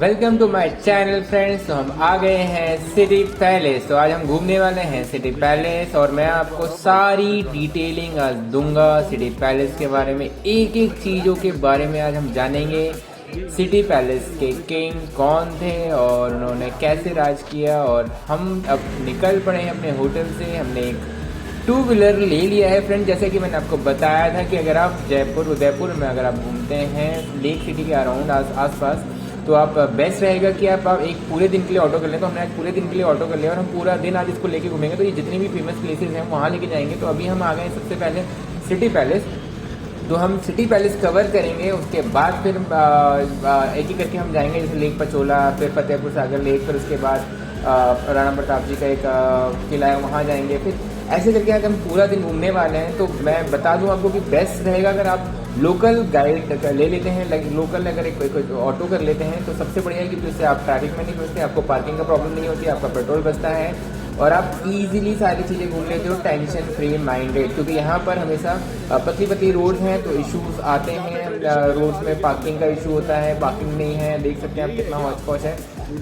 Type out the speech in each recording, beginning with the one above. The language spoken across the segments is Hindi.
Welcome to my channel friends. तो हम आ गए हैं सिटी पैलेस। तो आज हम घूमने वाले हैं सिटी पैलेस और मैं आपको सारी डिटेलिंग आज दूंगा सिटी पैलेस के बारे में। एक एक चीज़ों के बारे में आज हम जानेंगे। सिटी पैलेस के किंग कौन थे और उन्होंने कैसे राज किया। और हम अब निकल पड़े हैं अपने होटल से। हमने एक 2 व्हीलर ले लिया है फ्रेंड। जैसे कि मैंने आपको बताया था कि अगर आप जयपुर उदयपुर में अगर आप घूमते हैं लेक सिटी के अराउंड आसपास, तो आप बेस्ट रहेगा कि आप एक पूरे दिन के लिए ऑटो कर लें। तो हमने आज पूरे दिन के लिए ऑटो कर लिया और हम पूरा दिन आज इसको लेके घूमेंगे। तो ये जितनी भी फेमस प्लेसेस हैं वहाँ लेके जाएंगे। तो अभी हम आ गए हैं सबसे पहले सिटी पैलेस। तो हम सिटी पैलेस कवर करेंगे, उसके बाद फिर एक एक करके हम जाएंगे, जैसे लेक पचोला, फिर फतेहपुर सागर लेक, फिर उसके बाद राणा प्रताप जी का एक किला है वहाँ जाएंगे। फिर ऐसे करके अगर हम पूरा दिन घूमने वाले हैं तो मैं बता दूं आपको कि बेस्ट रहेगा अगर आप लोकल गाइड ले लेते हैं। लोकल अगर एक ऑटो कर लेते हैं तो सबसे बढ़िया है, क्योंकि उससे आप ट्रैफिक में नहीं फंसते, आपको पार्किंग का प्रॉब्लम नहीं होती, आपका पेट्रोल बचता है और आप इजीली सारी चीज़ें घूम लेते हो टेंशन फ्री माइंडेड। क्योंकि यहाँ पर हमेशा पतली पतली रोड हैं तो इश्यूज आते हैं। रोड्स में पार्किंग का इशू होता है, पार्किंग नहीं है, देख सकते हैं आप कितना हौच पौच है।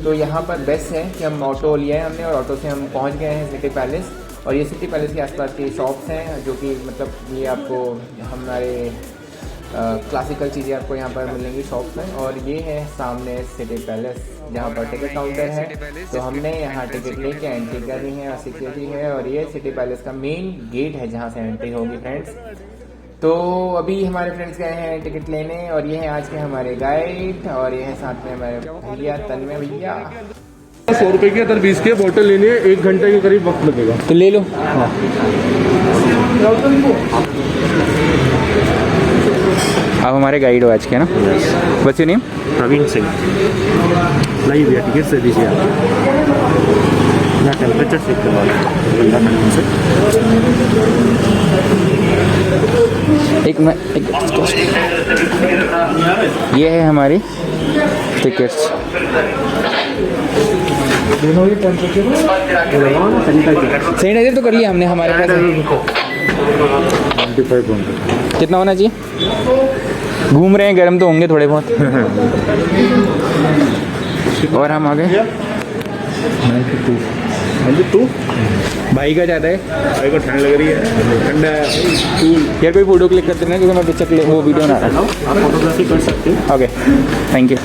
तो यहाँ पर बेस्ट है कि हम ऑटो लिया है हमने और ऑटो से हम पहुँच गए हैं सिटी पैलेस। और ये सिटी पैलेस के आसपास की शॉप्स हैं जो कि मतलब ये आपको हमारे क्लासिकल चीज़ें आपको यहाँ पर मिलेंगी शॉप्स में। और ये है सामने सिटी पैलेस जहाँ पर टिकट काउंटर है। तो हमने यहाँ टिकट लेके एंट्री करनी है और सिक्योरिटी है। और ये सिटी पैलेस का मेन गेट है जहाँ से एंट्री होगी फ्रेंड्स। तो अभी हमारे फ्रेंड्स गए हैं टिकट लेने और ये है आज के हमारे गाइड और ये है साथ में हमारे भैया तन्मय भैया। 100 रुपए की अदर 20 की बोतल लेनी है, 1 घंटे के करीब वक्त लगेगा। तो ले लो। हाँ। आप हमारे गाइड हो आज के ना। What's your name? Praveen Singh. नहीं भैया टिकट से दीजिए आप। मैं टेम्परेचर चेक करवा रहा ये है हमारी टिकट्स। सैनिटाइजर तो कर लिया हमने हमारे पास। कितना होना चाहिए? घूम रहे हैं, गर्म तो होंगे थोड़े बहुत। और हम आ गए 92 भाई का ज़्यादा है। भाई को ठंड लग रही है, ठंडा है। यार कोई फोटो क्लिक कर देना क्योंकि मैं पिक्चर क्लिक वो वीडियो ना रहा। आप फोटोग्राफी कर सकते हो। Okay thank you.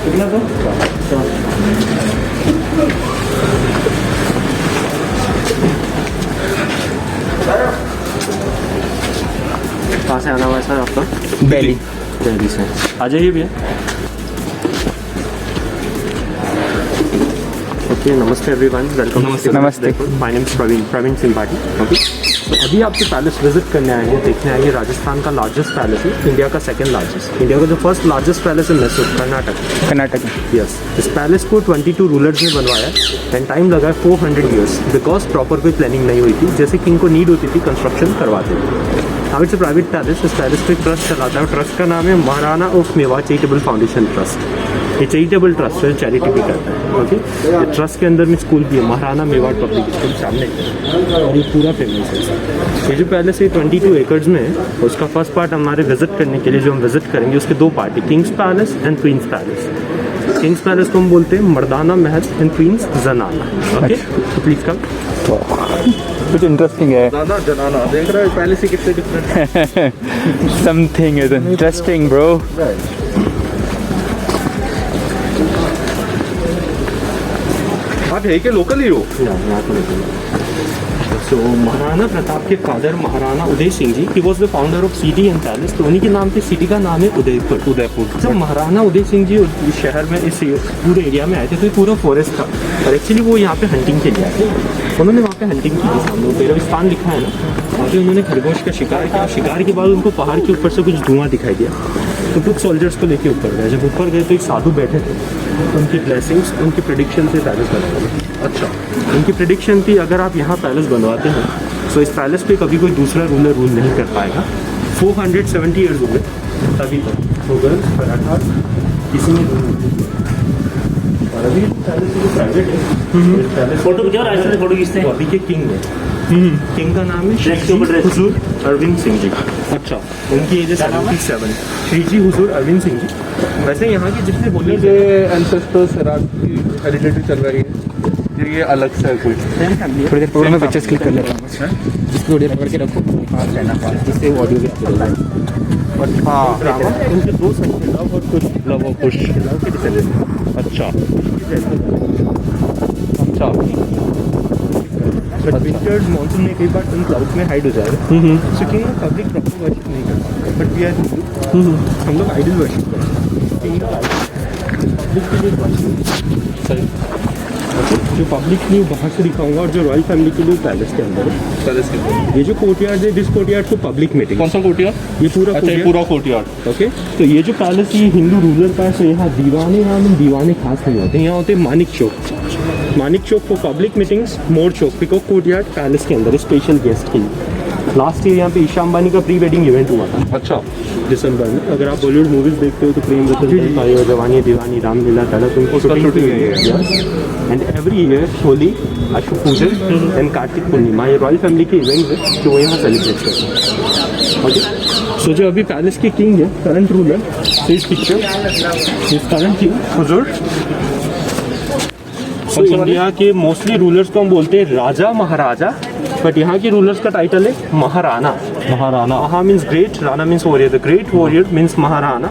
कितना तो कहाँ से आना हुआ है सर आपका? दिल्ली। दिल्ली से आ जाइए भैया। ओके नमस्ते एवरीवन, वेलकम। नमस्ते। My name is Praveen Singh Bhati. Okay तो अभी आप जो पैलेस विजिट करने आएंगे, देखने आएंगे, राजस्थान का लार्जेस्ट पैलेस है, इंडिया का सेकंड लार्जेस्ट, इंडिया का जो फर्स्ट लार्जेस्ट पैलेस है मैसूर कर्नाटक। यस, इस पैलेस को 22 रूलर्स ने बनवाया एंड टाइम लगा है 400 ईयर्स, बिकॉज प्रॉपर कोई प्लानिंग नहीं हुई थी। जैसे किंग को नीड होती थी कंस्ट्रक्शन करवाते थे। Now it's a private palace. इस पैलेस पे ट्रस्ट चलाता है, ट्रस्ट का नाम है Maharana of Mewar charitable foundation trust. ये चैरिटेबल ट्रस्ट है, चैरिटी भी करता है। ओके ये ट्रस्ट के अंदर में स्कूल भी है, महाराणा मेवाड़ पब्लिक स्कूल सामने, और ये पूरा फेमस है। ये जो पैलेस है 22 एकड़्स में है। उसका फर्स्ट पार्ट हमारे विजिट करने के लिए जो हम विजिट करेंगे उसके 2 पार्ट है, Kings palace and queen's palace. Kings palace को हम बोलते हैं मर्दाना महल एंड क्वींस जनाना। ओके तो प्लीज कम। कुछ इंटरेस्टिंग है। ज़्यादा जनाना देख रहे हो पहले से कितने different. Something is interesting bro. आप है के लोकल ही हो? सो महाराणा प्रताप के father Maharana Udai Singh ji, he was the founder of city and palace. तो उन्हीं के नाम पे सिटी का नाम है उदयपुर। जब महाराणा उदय सिंह जी इस शहर में, इस पूरे एरिया में आए थे तो ये पूरा फॉरेस्ट था और एक्चुअली वो यहाँ पे हंटिंग के लिए आए थे। उन्होंने वहाँ पे हंटिंग की थी, सामने पेरविस्तान लिखा है ना, वहाँ पे उन्होंने खरगोश का शिकार किया। शिकार के बाद उनको पहाड़ के ऊपर से कुछ धुआं दिखाई दिया तो कुछ सोल्जर्स को लेके ऊपर गए। जब ऊपर गए तो एक साधु बैठे थे, उनकी ब्लेसिंग्स, उनकी प्रेडिक्शन से पैलेस बनाया। अच्छा, उनकी प्रेडिक्शन थी अगर आप यहाँ पैलेस बनवाते हैं तो इस पैलेस पे कभी कोई दूसरा रूलर रूल नहीं कर पाएगा। 470 ईयर्स हो गए तभी तक मुगल मराठा किसी ने अभी पैलेस जो प्राइवेट है, फोटो खींचो और ऐसे फोटो खींचते हैं। अभी के किंग है, किंग का नाम है ड्रेस के ऊपर ड्रेस। हुजूर अरविंद सिंह जी। अच्छा, उनकी एज है 77। श्री जी हुजूर अरविंद सिंह जी। वैसे यहाँ के जितने बोले ये एंसेस्टर्स की हेरिडिटी चल रही है, ये अलग से है कोई। थोड़ी देर पकड़ो, मैं पिक्चर्स क्लिक कर लेता हूँ। इसको थोड़ी देर पकड़ के रखो, पास रहना पास, जिससे ऑडियो भी चल रहा है। हाँ, ड्रामा, उनके दो सन थे, लव और कुश। लव और कुश। लव के डिसेंडेंट। अच्छा अच्छा। बट विंटर्स मानसून में कई बार सन क्लाउड्स में हाइड हो जाएगा, सो कि पब्लिक प्रॉपर वर्शिप नहीं कर पाते। बट वी आर हिंदू, हम लोग आइडल वर्शिप करते हैं। पब्लिक के लिए वर्शिप सही। जो पब्लिक के लिए बाहर से दिखाऊंगा, और जो रॉयल फैमिली के लिए पैलेस के अंदर है। पैलेस के ये जो कोर्टयार्ड है, दिस कोर्टयार्ड को पब्लिक मीटिंग। कौन सा कोटिया? ये पूरा अच्छा, ये courtyard। पूरा कोर्टयार्ड। ओके, तो ये जो पैलेस है, ये हिंदू रूलर पैलेस है। यहाँ दीवाने खास नहीं होते, यहाँ होते Manik Chowk for public meetings, Mor Chowk peacock courtyard palace के अंदर स्पेशल गेस्ट के लिए। लास्ट ईयर यहाँ पे ईशा अंबानी का प्री वेडिंग इवेंट हुआ था अच्छा, दिसंबर में। अगर आप बॉलीवुड मूवीज देखते हो तो प्रेम रतन भाई और जवानी दीवानी, रामलीला, तड़क, उनको उसका shooting हुई है। है। And every year Holi, Ashok पूजन एंड कार्तिक पूर्णिमा, ये रॉयल फैमिली के इवेंट है जो वो यहाँ सेलिब्रेट करते हैं। ओके, सो जो अभी पैलेस के किंग है, current ruler, this picture is current king Hazur. So India के मोस्टली रूलर्स को हम बोलते हैं राजा महाराजा, बट यहाँ के रूलर्स का टाइटल है Maharana. Maha means great, Rana means warrior. The great warrior means Maharana,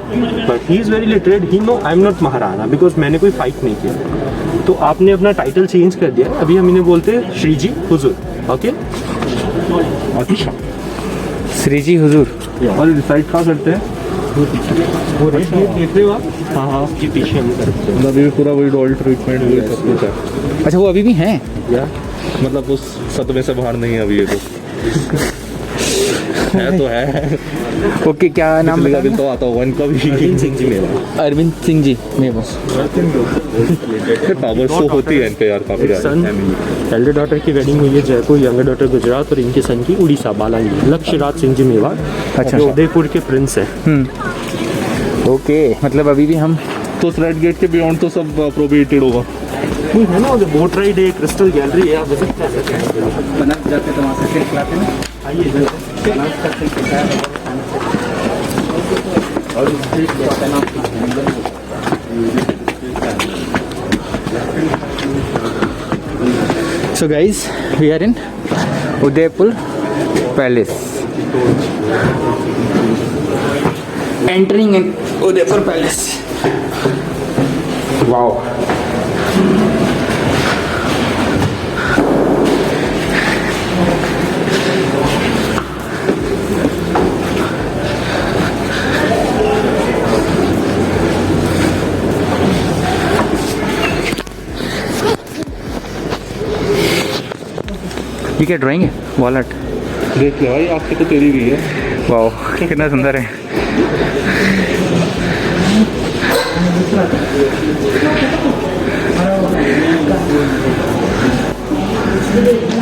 but he is very literate. He know I am not Maharana because मैंने कोई फाइट नहीं किया। तो आपने अपना टाइटल चेंज कर दिया, अभी हम इन्हें बोलते हैं श्री जी हुजूर। ओके, अच्छा, श्री जी हुजूर। और डिसाइड कहाँ करते हैं? वो देख रहे हो आप? हाँ हाँ, उसके पीछे हम करते हैं। मतलब ये पूरा वही रॉयल ट्रीटमेंट हुई सब कुछ है। अच्छा, वो अभी भी हैं? या मतलब उस सदमे से बाहर नहीं है अभी ये तो। है तो है। ओके, क्या नाम पिछले का बताया? दिन तो आता होगा इनका भी। अरविंद सिंह जी मेरा अरविंद सिंह जी मेरे पास। पावर शो होती है इनके यार काफी ज्यादा। सन एल्डर डॉटर की वेडिंग हुई है जयपुर, यंगर डॉटर गुजरात, और इनके सन की उड़ीसा बालाजी। लक्ष्य राज सिंह जी मेवाड़, अच्छा। जो उदयपुर के प्रिंस है। ओके, मतलब अभी भी हम तो स्लाइड गेट के बियॉन्ड तो सब प्रोहिबिटेड होगा। नहीं है ना, उधर बोट राइड है, क्रिस्टल गैलरी है, आप विजिट कर सकते हैं। बनारस जाते तो वहाँ से खिलाते हैं। आइए बनारस का खिलाता है और So guys, we are in Udaipur Palace. Entering in Udaipur Palace. Wow. ये क्या ड्राइंग है? Wall art. देख ले भाई, आपकी तो तेरी भी है। वाह, कितना सुंदर है।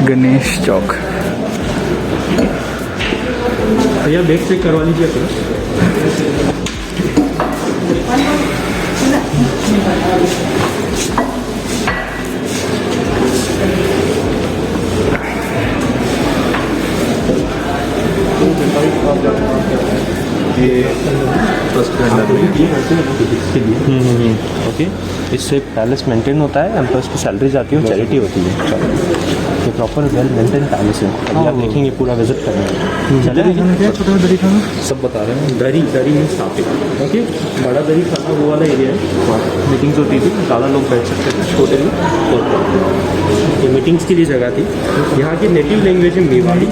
गणेश चौक। भैया बैग चेक करवा लीजिए अपना। ये फर्स्ट ओके, इससे पैलेस मेंटेन होता है, एम्प्लॉयज़ की सैलरी जाती है और चैरिटी होती है। ये प्रॉपर वेल मेंटेन पैलेस है। अभी आप देखेंगे, पूरा विजिट करेंगे। चलेगा? सब बता रहे हैं। दरी में स्थापित। ओके, बड़ा दरी खाना वो वाला एरिया है, मीटिंग्स होती थी, ज़्यादा लोग बैठ सकते थे, छोटे लोग। ये मीटिंग्स के लिए जगह थी। यहाँ की नेटिव लैंग्वेज है मेवाड़ी।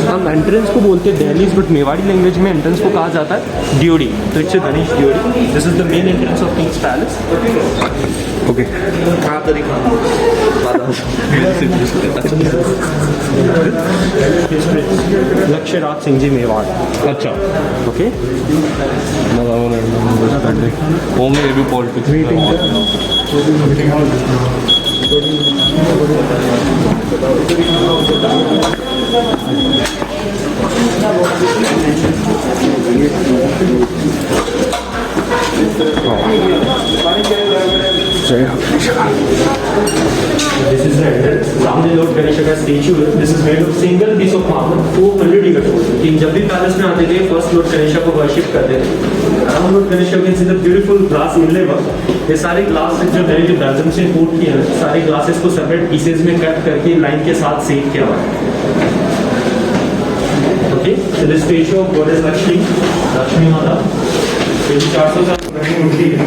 हम एंट्रेंस को बोलते हैं दहलीज, बट मेवाड़ी लैंग्वेज में एंट्रेंस को कहा जाता है ड्योड़ी। तो it's Ganesh Deodi. This is the main entrance of kings palace. Okay, कहाँ तरीका लक्ष्य राज सिंह जी मेवाड़। अच्छा, ओके, होंगे ये भी politics. This is the entrance. सामने लॉर्ड गणेश का स्टैचू है. This is made of single piece of marble 400 years old. कि जब भी पैलेस में आते थे फर्स्ट लॉर्ड गणेश को वर्शिप करते थे. हम लॉर्ड गणेश के see the beautiful glass inlay work. ये सारे ग्लास जो है जो बेल्जियम से इंपोर्ट किए हैं सारे ग्लासेस को सेपरेट पीसेस में कट करके लाइन के साथ सेट किया हुआ है. Okay, so the statue of goddess Lakshmi माता 400 साल पुरानी मूर्ति है.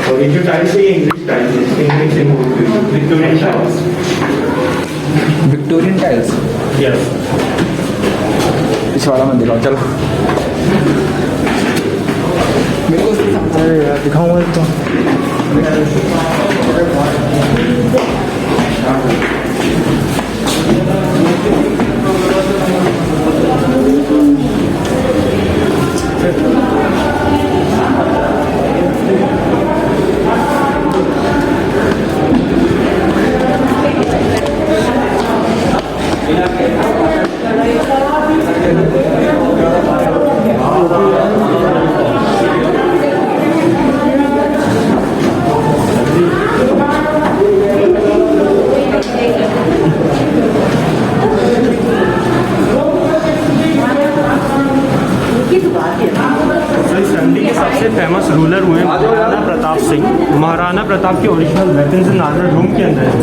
और ये जो टाइल्स है ये इंग्लिश टाइल्स है. इंग्लिश से Victorian tiles. Victorian tiles. Yes. इस वाला मैं दिखाऊँ चलो. मेरे को दिखाऊंगा तो फेमस रूलर हुए महाराणा प्रताप सिंह. महाराणा प्रताप के original weapons in armour room के अंदर है.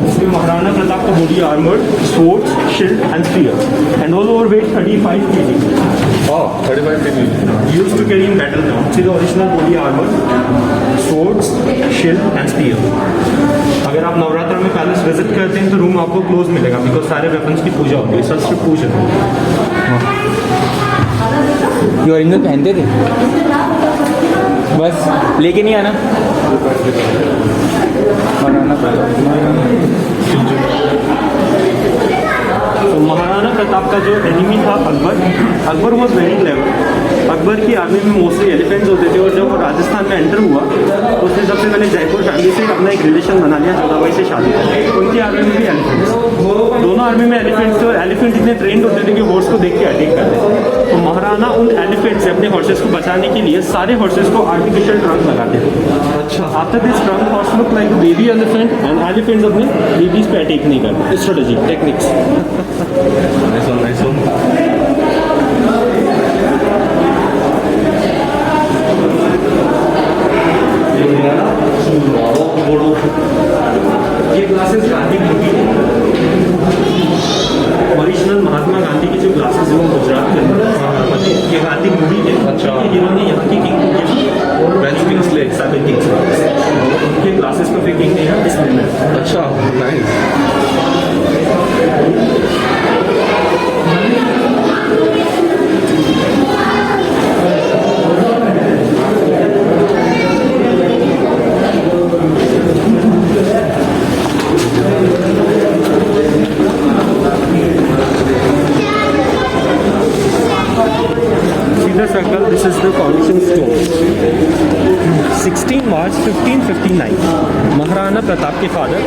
इसमें महाराणा प्रताप का body armoured, swords, shield and spear and all over weight 35 kg. 35 kg. Used to carry in battle now. See the original body armor, swords, shield and spear. अगर आप नवरात्र में पैलेस विजिट करते हैं तो रूम आपको क्लोज मिलेगा बिकॉज सारे वेपन्स की पूजा होती है. शस्त्र पूजन. ये ओरिजिनल पहनते थे बस लेके नहीं आना. तो महाराणा प्रताप का जो एनिमी था Akbar was very clever. Akbar की आर्मी में मोस्टली एलिफेंट्स होते थे और जब वो राजस्थान में एंटर हुआ तो उसने सबसे पहले जयपुर फैमिली से अपना एक रिलेशन बना लिया. जोधाबाई से शादी. उनकी आर्मी में भी एलिफेंट्स. दोनों आर्मी में एलिफेंट्स थे और एलिफेंट इतने ट्रेंड होते थे कि हॉर्स को देख के अटैक करते थे. तो महाराणा उन एलिफेंट से अपने हॉर्सेस को बचाने के लिए सारे हॉर्सेस को आर्टिफिशियल ट्रंक लगाते थे. अच्छा. After this trunk horse look like baby elephant and elephants अपने बेबीज पे अटैक नहीं करते. Strategy techniques. Nice one, nice one. ये ग्लासेस गांधी की ओरिजिनल महात्मा गांधी की जो ग्लासेस है वो गुजरात के अंदर. ये गांधी मूवी है. अच्छा. जिन्होंने यहाँ की किंग के ग्लासेस को फिर किंग ने यहाँ डिस्प्ले में. अच्छा, nice. Circle, this is the coronation stone. 16 मार्च 1559 महाराणा प्रताप के फादर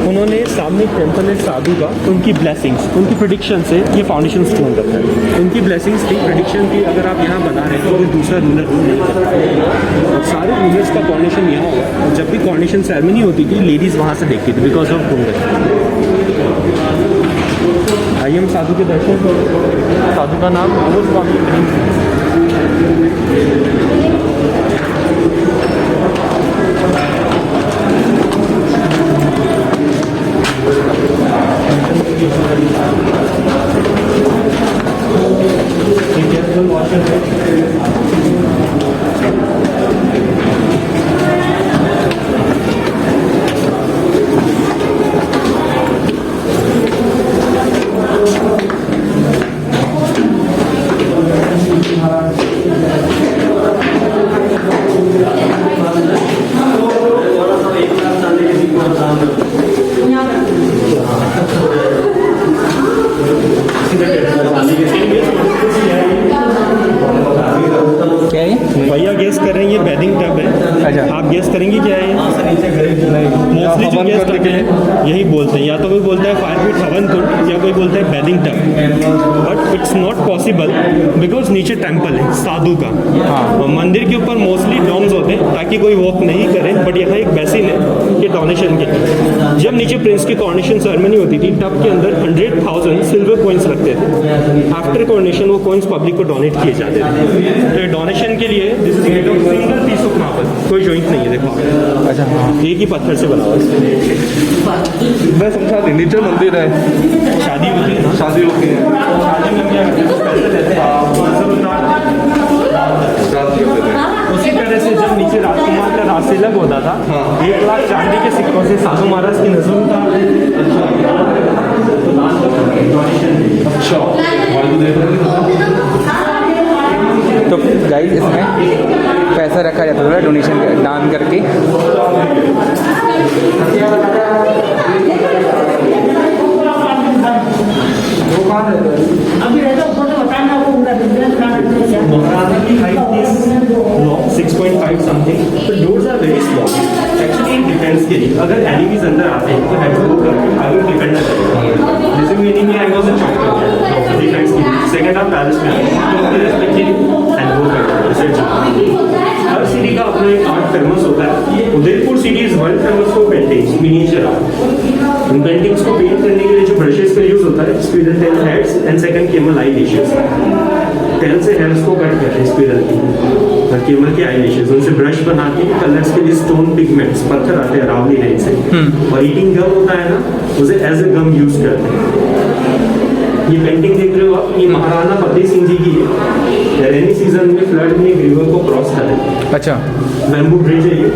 उन्होंने सामने टेम्पल है साधु का. उनकी ब्लेसिंग्स, उनकी प्रिडिक्शन से ये फाउंडेशन स्टोन रखा है. उनकी ब्लेसिंग्स थी, प्रिडिक्शन थी अगर आप यहाँ बना रहे हैं तो कोई दूसरा रूलर रूल नहीं करता. और सारे रूलर्स का कॉर्नेशन यहाँ हुआ. और जब भी कॉर्नेशन सेरेमनी होती थी लेडीज़ वहाँ से देखती थी बिकॉज ऑफ डोंगर. आइए हम साधु के दर्शन करो. साधु का नाम स्वामी नीचे गरीब मोस्टली जो गेस्ट आते हैं यही बोलते हैं, या तो कोई बोलता है 5 फीट हवन कुंड या कोई बोलता है बैदिंग tub, but it's not possible because नीचे टेम्पल है साधु का। और मंदिर के ऊपर मोस्टली डॉम्स होते हैं ताकि कोई वॉक नहीं करे, बट यहाँ एक बेसिन है ये डोनेशन के। जब नीचे प्रिंस की कॉर्नेशन सेरेमनी होती थी टब के अंदर 100,000 सिल्वर कॉइन्स रखते थे। आफ्टर कॉर्नेशन वो कॉइन्स पब्लिक को डोनेट किए जाते थे। तो डोनेशन के लिए this is made of single piece of marble, कोई जॉइंट नहीं है, देखो अच्छा हाँ एक ही पत्थर से बना हुआ है। मैं समझा नहीं, नीचे मंदिर है, शादी होती है ना, शादी होती है, शादी में क्या पैसे लेते हैं, उसी तरह से जब नीचे राजकुमार का राजतिलक होता था 1 लाख चांदी के सिक्कों से साधु महाराज की नजर उतार। तो गाइस इसमें पैसा रखा जाता था डोनेशन दान करके। Maharana की height is 6.5 something. The doors are very small. Actually in defense के लिए अगर enemies अंदर आते हैं तो head को करके आगे defend ना करें। जैसे meaning है I was a champion defense के लिए second half palace में respectively and go करते हर सिटी का अपना एक आर्ट फेमस होता है। Udaipur city is world famous for paintings, miniature art. इन पेंटिंग्स को पेंट करने के लिए जो ब्रशेस का यूज होता है squirrel tail heads and second camel eyelashes. Tail से हेयर्स को कट करते हैं स्क्विरल की और केमल के आई लैशेस, उनसे ब्रश बना के कलर्स के लिए स्टोन पिगमेंट्स पत्थर आते हैं अरावली रेंज से, और ईटिंग गम होता है ना उसे एज ए गम यूज करते हैं। ये पेंटिंग देख रहे हो आप, ये महाराणा फतेह सिंह जी की है। रेनी सीजन में फ्लड में एक रिवर को क्रॉस करें, अच्छा बैम्बू ब्रिज है ये।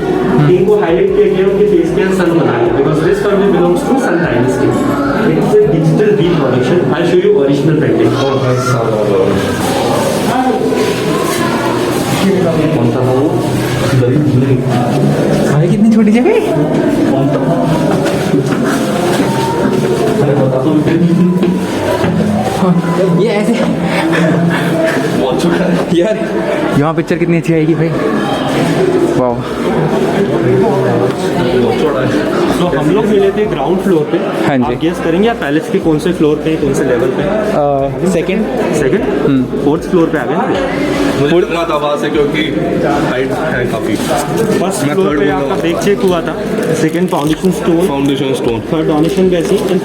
इनको हाईलाइट किया गया उनके फेस के सन बनाया because this family belongs to sun dynasty. It's a digital reproduction. I show you original painting. कौन सा था वो? भाई कितनी छोटी जगह। ये ऐसे यार यहाँ पिक्चर कितनी अच्छी आएगी भाई। वाह। तो हम लोग मिले थे ग्राउंड फ्लोर पे। हाँ जी। आप गेस करेंगे आप पैलेस के कौन से फ्लोर पे कौन से लेवल पे? सेकंड 4th फ्लोर पे आ गए ना। मुझे लगा था वहाँ से क्योंकि हाइट है काफ़ी। फर्स्ट फ्लोर पे आपका ब्रेक चेक हुआ था, second foundation stone, third donation basin and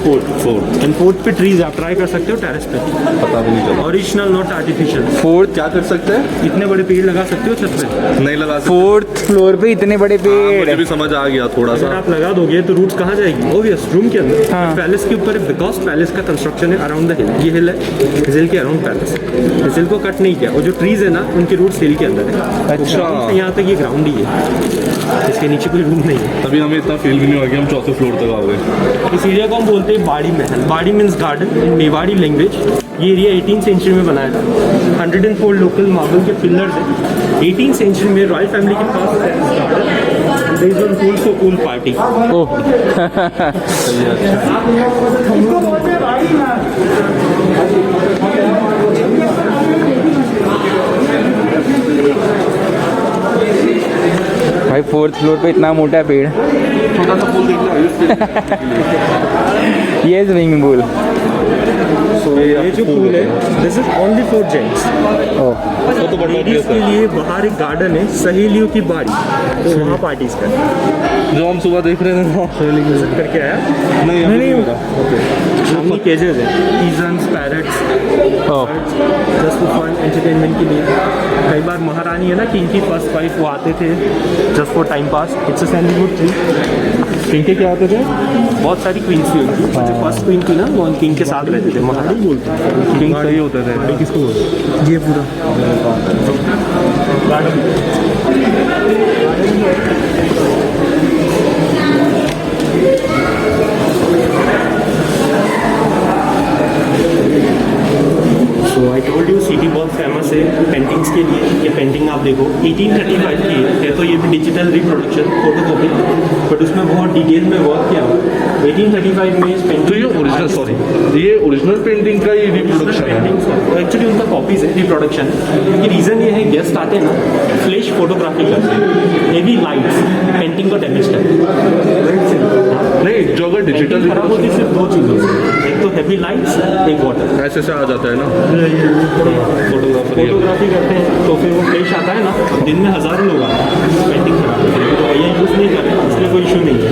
fourth पे ट्रीज आप ट्राई कर सकते हो टेरेस पे, पता भी नहीं चला। Original not artificial. फोर्थ क्या कर सकते हैं? इतने बड़े पेड़ लगा सकते हो छत पे? नहीं लगा सकते। 4th फ्लोर पे इतने बड़े मुझे पेड़। भी समझ आ गया थोड़ा अगर सा। आप लगा दोगे तो रूट्स कहाँ जाएगी? ओबियस रूम के अंदर। हाँ। पैलेस के ऊपर बिकॉज पैलेस का कंस्ट्रक्शन है अराउंड द हिल। ये हिल है, इस हिल के अराउंड पैलेस। इस हिल को कट नहीं किया, और जो ट्रीज है ना उनके रूट्स हिल के अंदर है। अच्छा। तो यहाँ तक ये ग्राउंड ही है, इसके नीचे कोई रूम नहीं है। अभी हमें इतना फील भी नहीं हुआ कि हम 4th फ्लोर तक आ गए। इस एरिया को हम बोलते हैं बाड़ी महल। बाड़ी मीन्स गार्डन इन मेवाड़ी लैंग्वेज। ये एरिया 18th सेंचुरी में बनाया था। 104 लोकल मार्बल के पिलर्स हैं। 18th सेंचुरी में रॉयल फैमिली के पास garden, there is one pool for pool party. Oh भाई 4th फ्लोर पे इतना मोटा पेड़। छोटा सा पूल देख लो। ये स्विमिंग पूल। ये जो पूल है this is only for gents. Oh तो बड़ा लेडीज के लिए बाहर एक गार्डन है सहेलियों की बाड़ी, तो वहाँ पार्टीज कर जो हम सुबह देख रहे थे ना, करके आया। नहीं नहीं सामने केजेस हैं, pigeons, parrots, oh just for fun entertainment के लिए। कई बार महारानी है ना किंग की फर्स्ट वाइफ, वो आते थे just for time pass. It's a sandalwood tree. King के क्या होते थे? बहुत सारी क्वींस थी उनकी, जो फर्स्ट क्वीन थी ना वो किंग के साथ रहते थे। महारानी बोलते हैं किंग सही होते थे। किसको बोलते? ये पूरा सो आई टोल्ड यू सिटी बहुत फेमस है पेंटिंग्स के लिए। ये पेंटिंग आप देखो 1835 की है, तो ये भी डिजिटल रिप्रोडक्शन फोटोकॉपी। बट उसमें बहुत डिटेल में वर्क किया हुआ है। 1835 में इस तो ये पेंटिंग ओरिजिनल, सॉरी, ये ओरिजिनल पेंटिंग का ही रिप्रोडक्शन है। एक्चुअली उनका कॉपीज है, रिप्रोडक्शन है। क्योंकि रीज़न ये है गेस्ट आते हैं ना, फ्लैश फोटोग्राफी करते हैं, हेवी लाइट्स पेंटिंग को डैमेज करते हैं। नहीं, जो अगर डिजिटल खराब होती है सिर्फ दो चीज़ों से, एक तो हेवी लाइट्स, एक वाटर। ऐसे से आ जाता है ना फोटोग्राफी करते हैं तो फिर वो फ्लैश आता है ना, दिन में हज़ारों लोग आते हैं, पेंटिंग खराब होती है। तो भैया यूज़ नहीं कर रहे हैं, इसलिए कोई इशू नहीं है।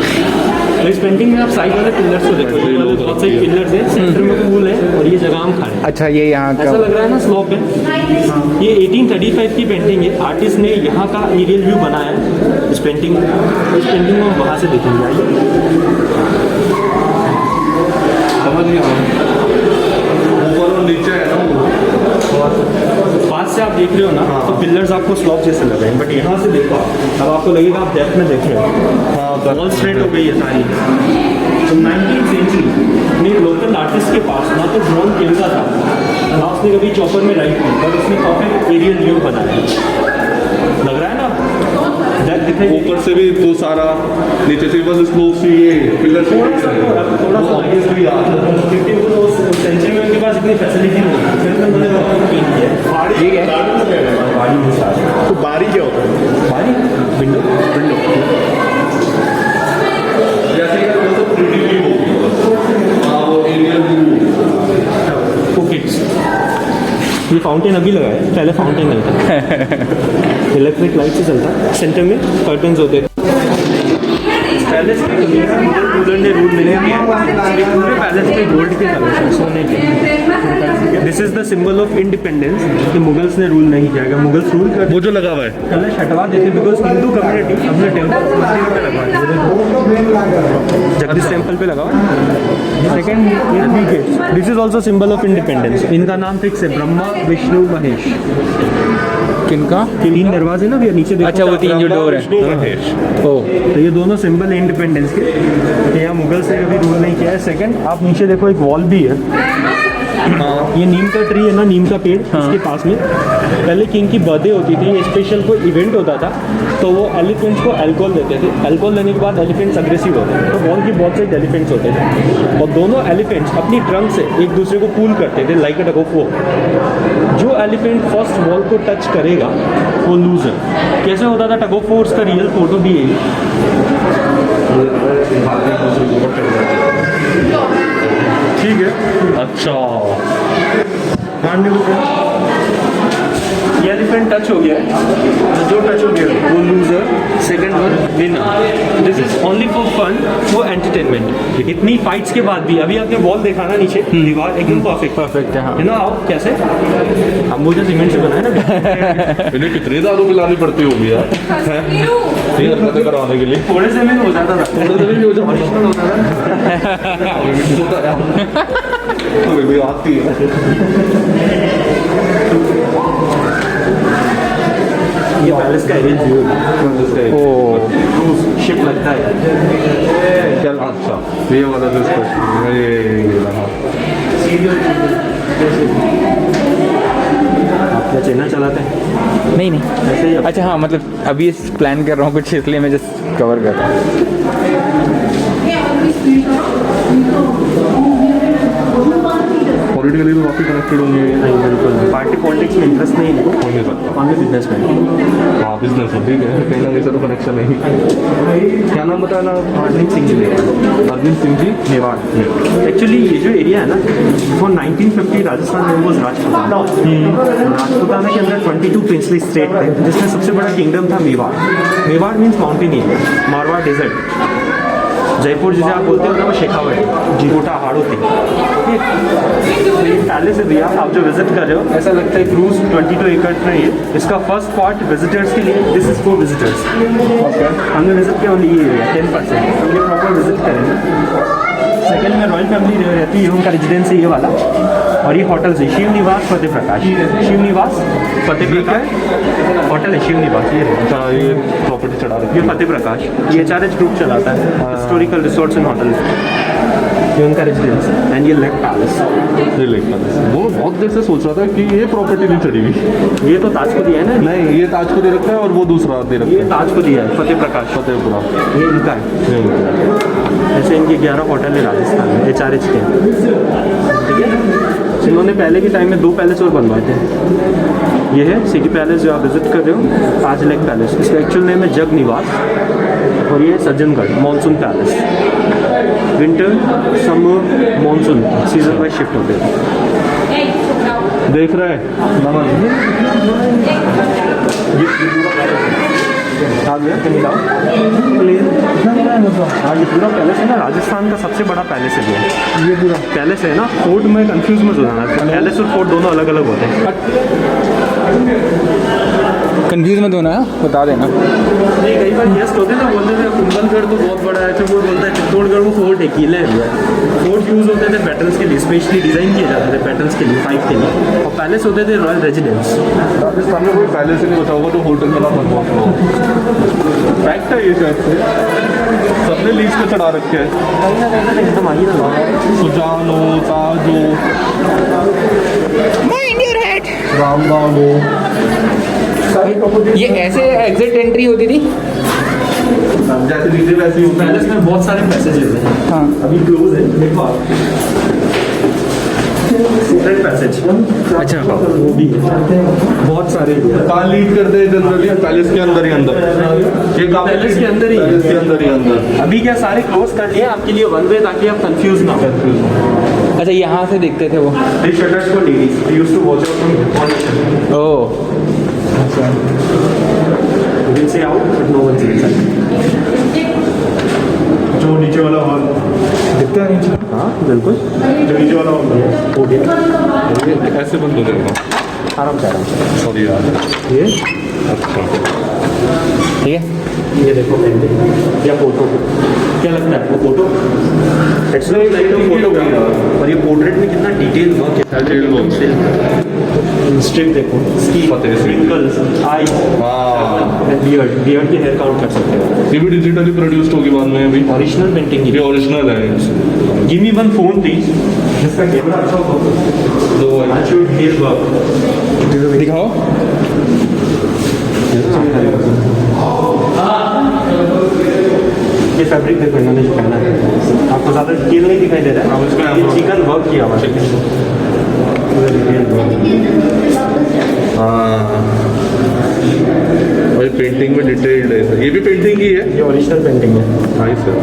तो इस पेंटिंग में आप साइड वाले पिलर्स को देखो, बहुत सारे पिलर्स हैं, सेंटर में फूल है और ये जगह हम खड़े हैं। अच्छा, ये यहाँ ऐसा लग रहा है ना स्लोप है। ये 1835 की पेंटिंग है। आर्टिस्ट ने यहाँ का एरियल व्यू बनाया है इस पेंटिंग में। इस पेंटिंग में हम वहाँ से देखेंगे, आइए। समझ गया, ऊपर और नीचे है ना। पास से आप देख रहे हो ना, तो पिलर्स आपको स्लॉप जैसे लग रहे हैं, बट यहाँ से देखो अब आपको लगेगा आप डेप्थ में देख रहे हो। वॉल स्ट्रेट हो गई है सारी। तो 19th सेंचुरी में लोकल आर्टिस्ट के पास ना तो ड्रोन कैमरा था, ना उसने कभी चॉपर में राइट की, बट उसने परफेक्ट एरियल व्यू बनाया। लग रहा है ना, डेप्थ दिखाई देगी। ऊपर से भी तो सारा, नीचे से बस स्लोप से ये पिलर थोड़ा सा ऑब्वियसली क्योंकि वो सेंचुरी में उनके पास इतनी फैसिलिटी नहीं है। फिर उन्होंने पेंट किया है। ठीक है। बारी में स्टार्ट। तो बारी क्या होता है? बारी विंडो जैसे कि वो तो 3D व्यू होगी, हाँ वो एरियल व्यू। पॉकेट्स। ये फाउंटेन अभी लगा है, पहले फाउंटेन नहीं था। इलेक्ट्रिक लाइट से चलता है। सेंटर में कर्टन्स होते थे। पैलेस के रूलर ने रूल नहीं किया, पूरे पैलेस पे गोल्ड के कलर हैं, सोने के। This is the symbol of independence कि मुगल्स ने रूल नहीं किया। अगर मुगल्स रूल करते वो जो लगा हुआ है, कलश हटवा देते, बिकॉज हिंदू कम्युनिटी अपने टेम्पल पे लगवा जगदीश टेम्पल पे लगाओ। Second, this is also symbol of independence. इनका नाम फिक्स है, ब्रह्मा विष्णु महेश। किनका? 3 दरवाजे ना भैया नीचे देखो। अच्छा, वो 3 जो डोर है। विष्णु महेश। ओ, तो ये दोनों सिंबल है इंडिपेंडेंस के, कि यहाँ मुगल्स ने कभी रूल नहीं किया है। सेकंड, आप नीचे देखो एक वॉल भी है। ये नीम का ट्री है ना, नीम का पेड़, इसके पास में पहले किंग की बर्थडे होती थी, ये स्पेशल कोई इवेंट होता था, तो वो एलिफेंट्स को अल्कोहल देते थे। अल्कोहल देने के बाद एलिफेंट्स अग्रेसिव होते थे, तो वॉल की बहुत सारे एलिफेंट्स होते थे, और दोनों एलिफेंट्स अपनी ट्रंक से एक दूसरे को पुल करते थे like a tug of war. जो एलिफेंट फर्स्ट वॉल को टच करेगा वो लूजर। कैसे होता था टग ऑफ वॉर? उसका रियल फोटो भी है। ठीक है, अच्छा। ये एलिफेंट टच हो गया है, जो टच हो गया वो loser, second one winner. This is only for fun, वो एंटरटेनमेंट। इतनी फाइट्स के बाद भी, अभी आपने वॉल देखा ना नीचे, दीवार एकदम परफेक्ट है। हाँ, आओ कैसे हम मुझे सीमेंट से बनाए ना। इन्हें कितनी दारू पिलानी पड़ती होगी यार, ये हरकतें करवाने के लिए। थोड़े से में हो जाता था, थोड़ा सा भी हो जाता ओरिजिनल होता था। तो भी आती है। ये पैलेस का एरियल व्यू है। ओ, शिप लगता है। चल, अच्छा, ये वाला जो इसका ये रहा। आप क्या चैनल चलाते हैं? नहीं नहीं। ऐसे ही अच्छा, हाँ, मतलब अभी प्लान कर रहा हूँ कुछ, इसलिए मैं जस्ट कवर कर रहा हूँ। पॉलिटिकली तो काफ़ी कनेक्टेड होंगे। नहीं, बिल्कुल पार्टी पॉलिटिक्स में इंटरेस्ट नहीं है इनको, हो नहीं सकता। ऑनली बिजनेस में। हाँ, बिजनेस है, ठीक है, कहीं ना कहीं से तो कनेक्शन नहीं। क्या नाम बताया ना? अरविंद सिंह जी मेवाड़। अरविंद सिंह जी मेवाड़। एक्चुअली ये जो एरिया है ना, वो 1950 राजस्थान में वो राजपूताना। राजपूताना के अंदर 22 प्रिंसली स्टेट थे, जिसमें सबसे बड़ा किंगडम था Mewar. Mewar means mountain area, Marwar desert. Jaipur जिसे आप बोलते हो ना, वो शेखावट जी गोटा हाड़ो थी। पैलेस है भैया, आप जो विजिट कर रहे हो, ऐसा लगता है क्रूज 22 एकड़ में ये। इसका फर्स्ट पार्ट विजिटर्स के लिए, दिस इज फॉर विजिटर्स। हमने विजिट किया ओनली ये एरिया 10%, हम ये प्रॉपर विजिट करेंगे। सेकंड में रॉयल फैमिली रहती है, उनका रेजिडेंस है ये वाला, और ये होटल है शिव निवास फतेह प्रकाश। शिव निवास फतेह प्रकाश होटल है, शिव निवास ये है। ये प्रॉपर्टी चढ़ा रही ये फतेह प्रकाश, ये HRH ग्रुप चलाता है, हिस्टोरिकल रिसोर्ट्स एंड होटल। ये उनका रेजिडेंस एंड ये लेक पैलेस। ये लेक पैलेस, वो बहुत देर से सोच रहा था कि ये प्रॉपर्टी नहीं चढ़ी हुई। ये तो ताज को दिया है ना? नहीं, ये ताज को दे रखा है और वो दूसरा दे रखा ये है ताज को दिया है फतेह प्रकाश, फतेहपुरा। ये इनका है। ऐसे इनके 11 होटल है राजस्थान में, HRH के, ठीक है। इन्होंने पहले के टाइम में 2 पैलेस और बनवाए थे। ये है सिटी पैलेस जो आप विजिट कर रहे हो, ताज लेक पैलेस। इसका एक्चुअल नेम है जग निवास। और ये Sajjangarh monsoon palace. Winter summer monsoon season wise shift होते हैं। देख रहे हैं हाँ, ये पूरा पैलेस है ना, राजस्थान का सबसे बड़ा पैलेस है ये पूरा पैलेस है ना। फोर्ट में कंफ्यूज मत हो जाना, पैलेस और फोर्ट दोनों अलग अलग होते हैं। कंफ्यूज मत होना, बता देना। नहीं, कई बार गेस्ट होते हैं ना, बोलते थे कुंभलगढ़ तो बहुत बड़ा है, फिर वो बोलता है चित्तौड़गढ़ वो फोर्ट है, किले है। फोर्ट यूज़ होते थे पैटर्न्स के लिए, स्पेशली डिज़ाइन किए जाते थे पैटर्न्स के लिए, फाइट के लिए। और पैलेस होते थे रॉयल रेजिडेंस। राजस्थान में कोई पैलेस ही नहीं बचा होगा तो होटल का नाम बनवा फैक्ट है ये, शायद से सबने लीज पे चढ़ा रखे हैं। कहीं ना कहीं एकदम आई ना सुजानो, ताजो, रामबानो। ये ऐसे एग्जिट एंट्री होती थी। जैसे दिखे वैसे ही पैलेस में बहुत सारे पैसेजेस हैं। हाँ, अभी क्लोज है, देखो आप। सीक्रेट पैसेज, अच्छा। वो भी है, बहुत सारे। कहाँ लीड करते हैं जनरली? पैलेस के अंदर ही अंदर। ये कहाँ पैलेस के अंदर ही, पैलेस के अंदर ही अंदर। अभी क्या सारे क्लोज कर लिए आपके लिए वन वे, ताकि आप कंफ्यूज ना हो। अच्छा, यहाँ से देखते थे वो। They shutters for ladies. They used to watch out from one shutter. Oh, You can say out, but no one's inside. जो नीचे वाला हॉल दिखता है नीचे? हाँ, बिल्कुल। जो नीचे वाला हॉल हो गया। ऐसे बंद हो जाएगा। आराम से आराम से। सॉरी यार। ये अच्छा, ठीक है। ये देखो पेंटिंग या फोटो, क्या लगता है वो फोटो? एक्चुअली लाइक फोटो भी है। और ये पोर्ट्रेट में कितना डिटेल वर्क है। Detail work है। स्ट्रिप देखो, skin, Fateh Singh. Wrinkles, eyes, हाँ, बियर्ड के हेयर काउंट कर सकते हो। ये भी डिजिटली प्रोड्यूस्ड होगी बाद में अभी। ओरिजिनल पेंटिंग ये ओरिजिनल है। Give me one phone please, जिसका कैमरा अच्छा हो। दो आई शुड हियर वर्क। दिखाओ। ये फैब्रिक देखो इन्होंने जो पहना है, आपको ज़्यादा डिटेल नहीं दिखाई दे रहा है। ये चिकन वर्क किया हुआ है, पूरा डिटेल वर्क। हाँ, और पेंटिंग में डिटेल्ड है। ये भी पेंटिंग ही है। ये ओरिजिनल पेंटिंग है। नाइस है।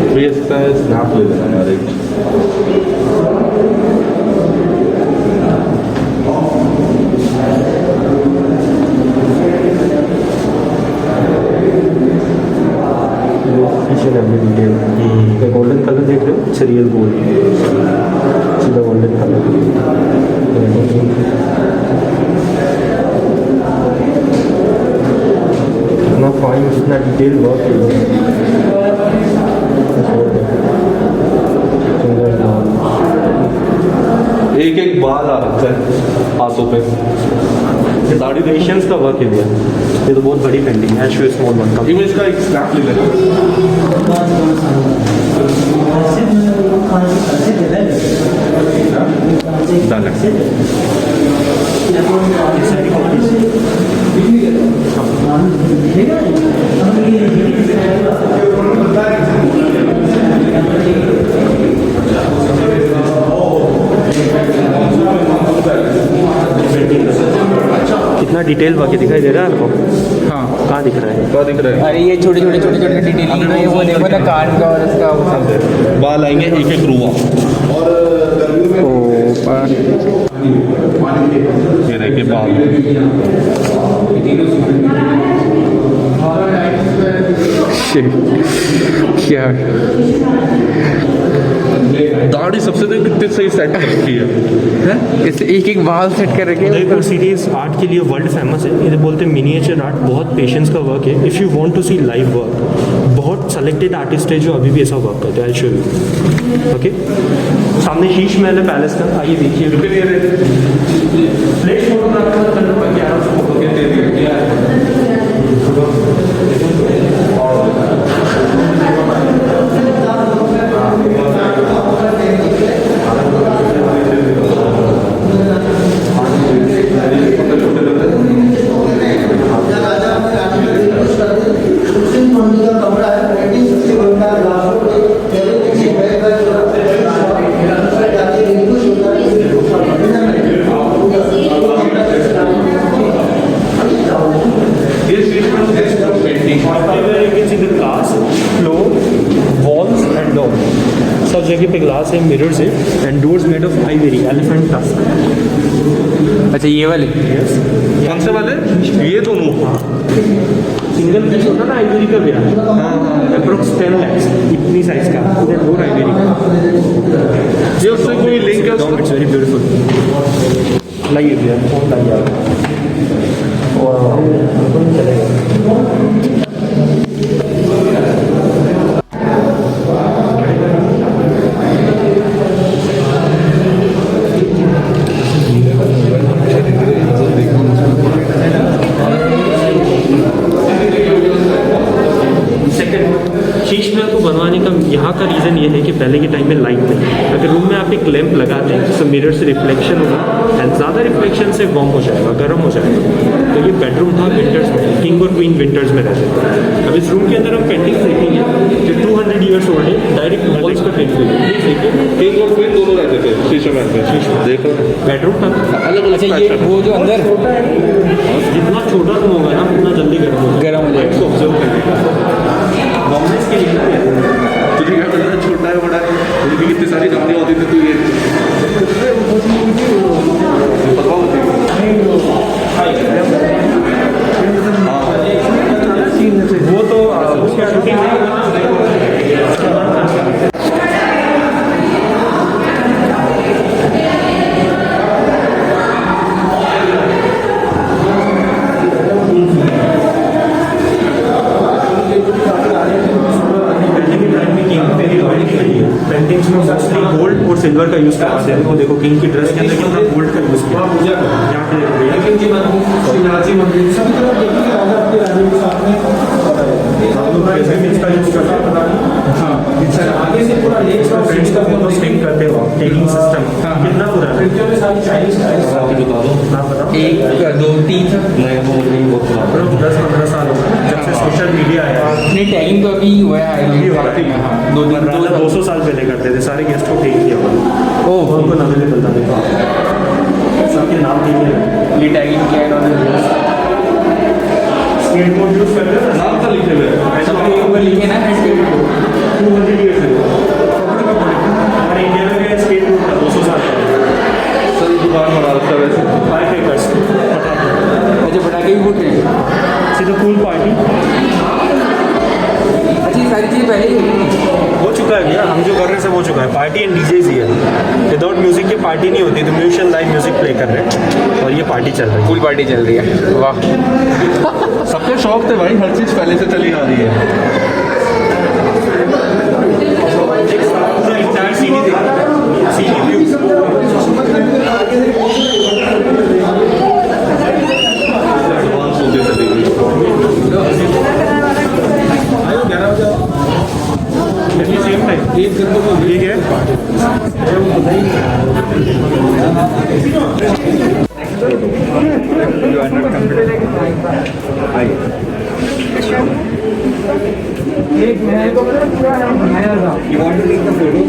तो ये इसका स्नैप ले लेना यार एक। गोल्डन कलर देख रहे हो, इट्स रियल गोल्ड, सीधा गोल्डन कलर। इतना फाइन, इतना डिटेल वर्क है। एक एक बाल आ रखा है हाथों पे। ये दाढ़ी एशियंस का वर्क है भैया। ये तो बहुत बड़ी पेंटिंग है, शो स्मॉल वन का। इमेज का एक स्नैप ले लेना। Dale. कितना डिटेल वर्क दिखाई दे रहा है आपको? हाँ, कहाँ दिख रहा है? क्या दिख रहा है? अरे ये छोटे छोटे डिटेलिंग है, वो देखो ना कान का और इसका वो सब। बाल आएंगे एक एक रुआ। ये देखिए बाल। क्या दाढ़ी सबसे तो कितनी सही सेट कर रखी है। इस एक एक बाल सेट कर रखे हैं। उदयपुर सिटी इस आर्ट के लिए वर्ल्ड फेमस है। इधर बोलते हैं मिनिएचर आर्ट, बहुत पेशेंस का वर्क है। If you want to see live work, बहुत सेलेक्टेड आर्टिस्ट है जो अभी भी ऐसा वर्क करते हैं। आई शो यू। ओके, सामने शीश महल है पैलेस का, आइए देखिए। Flash photographer Everywhere you can see the glass, floor, walls and door. सब जगह पे ग्लास है, मिरर्स है and doors made of Ivory, elephant tusk. अच्छा ये वाले कौन से वाले? ये दोनों? सिंगल पीस होता ना आइवरी का भैया, अप्रोक्स 10 lakhs इतनी साइज का पूरा डोर आइवरी का। ये उससे कोई लिंक है? It's very beautiful. लाइए भैया, फोन लाइए आप। चलेगा। शीश महल को बनवाने का यहाँ का रीज़न ये है कि पहले के टाइम में लाइट नहीं, अगर रूम में आप एक लैंप लगाते हैं तो मिरर से रिफ्लेक्शन होगा एंड ज़्यादा रिफ्लेक्शन से वार्म हो जाएगा, गर्म हो जाएगा। तो ये बेडरूम था विंटर्स में, किंग और क्वीन विंटर्स में रहते थे। अब इस रूम के अंदर हम पेंटिंग देखेंगे जो 200 ईयर्स ओल्ड है, डायरेक्ट वॉल्स पर पेंट हुई है। देखिए किंग और क्वीन दोनों रहते थे शीशे में। देखो बेडरूम था अलग अलग। अच्छा ये वो जो अंदर जितना छोटा रूम होगा ना उतना जल्दी गर्म हो गर्म हो जाएगा। इसको ऑब्जर्व करने का वार्मनेस के लिए ना तुझे क्या करना है? छोटा है बड़ा है? उनकी कितनी सारी गाड़ियाँ होती थी, तू ये पता होती है। वो तो उसका शूटिंग नहीं होगा ना। पेंटिंग्स में मोस्टली गोल्ड और सिल्वर का यूज़ करते हैं। वो देखो किंग की ड्रेस के अंदर कितना गोल्ड का यूज़ किया। यहाँ पे देखो भैया का यूज़ करते हैं। फ्रेंड्स का फोटो स्टिंग करते हो, टेकिंग सिस्टम कितना पुराना है? आप बताओ। 1 2 3 10-15 साल हो गए जब से सोशल मीडिया आया। नहीं टैगिंग तो अभी हुआ है हाँ 200 साल पहले करते थे, सारे गेस्ट को टेक किया हुआ। ओह उनको अवेलेबल था, देखो सबके नाम लिखे हैं। ये टैगिंग किया है इन्होंने। स्केट बोर्ड यूज़ करते हैं ना, नाम था लिखे हुए। सबके ऊपर लिखे ना 200 years ago। हमारे इंडिया में भी स्केट बोर्ड था 200 साल पहले। सर दुकान बना रखा वैसे। फायरक्रेकर्स, अच्छा पटाखे भी फूटते हैं। सीधा पूल पार्टी अच्छा ये सारी चीज़ पहले ही हो चुका है भैया। हम जो कर रहे हैं सब हो चुका है। पार्टी एंड डीजेज ही है। विदाउट म्यूजिक की पार्टी नहीं होती, तो म्यूजिशियन लाइव म्यूजिक प्ले कर रहे हैं और ये पार्टी चल रही है। फुल पार्टी चल रही है। वाह सबके शौक थे भाई, हर चीज़ पहले से चली आ रही है। सीडी व्यू एडवांस होते चली गई। सेम टाइम ठीक है। You want to take the photo?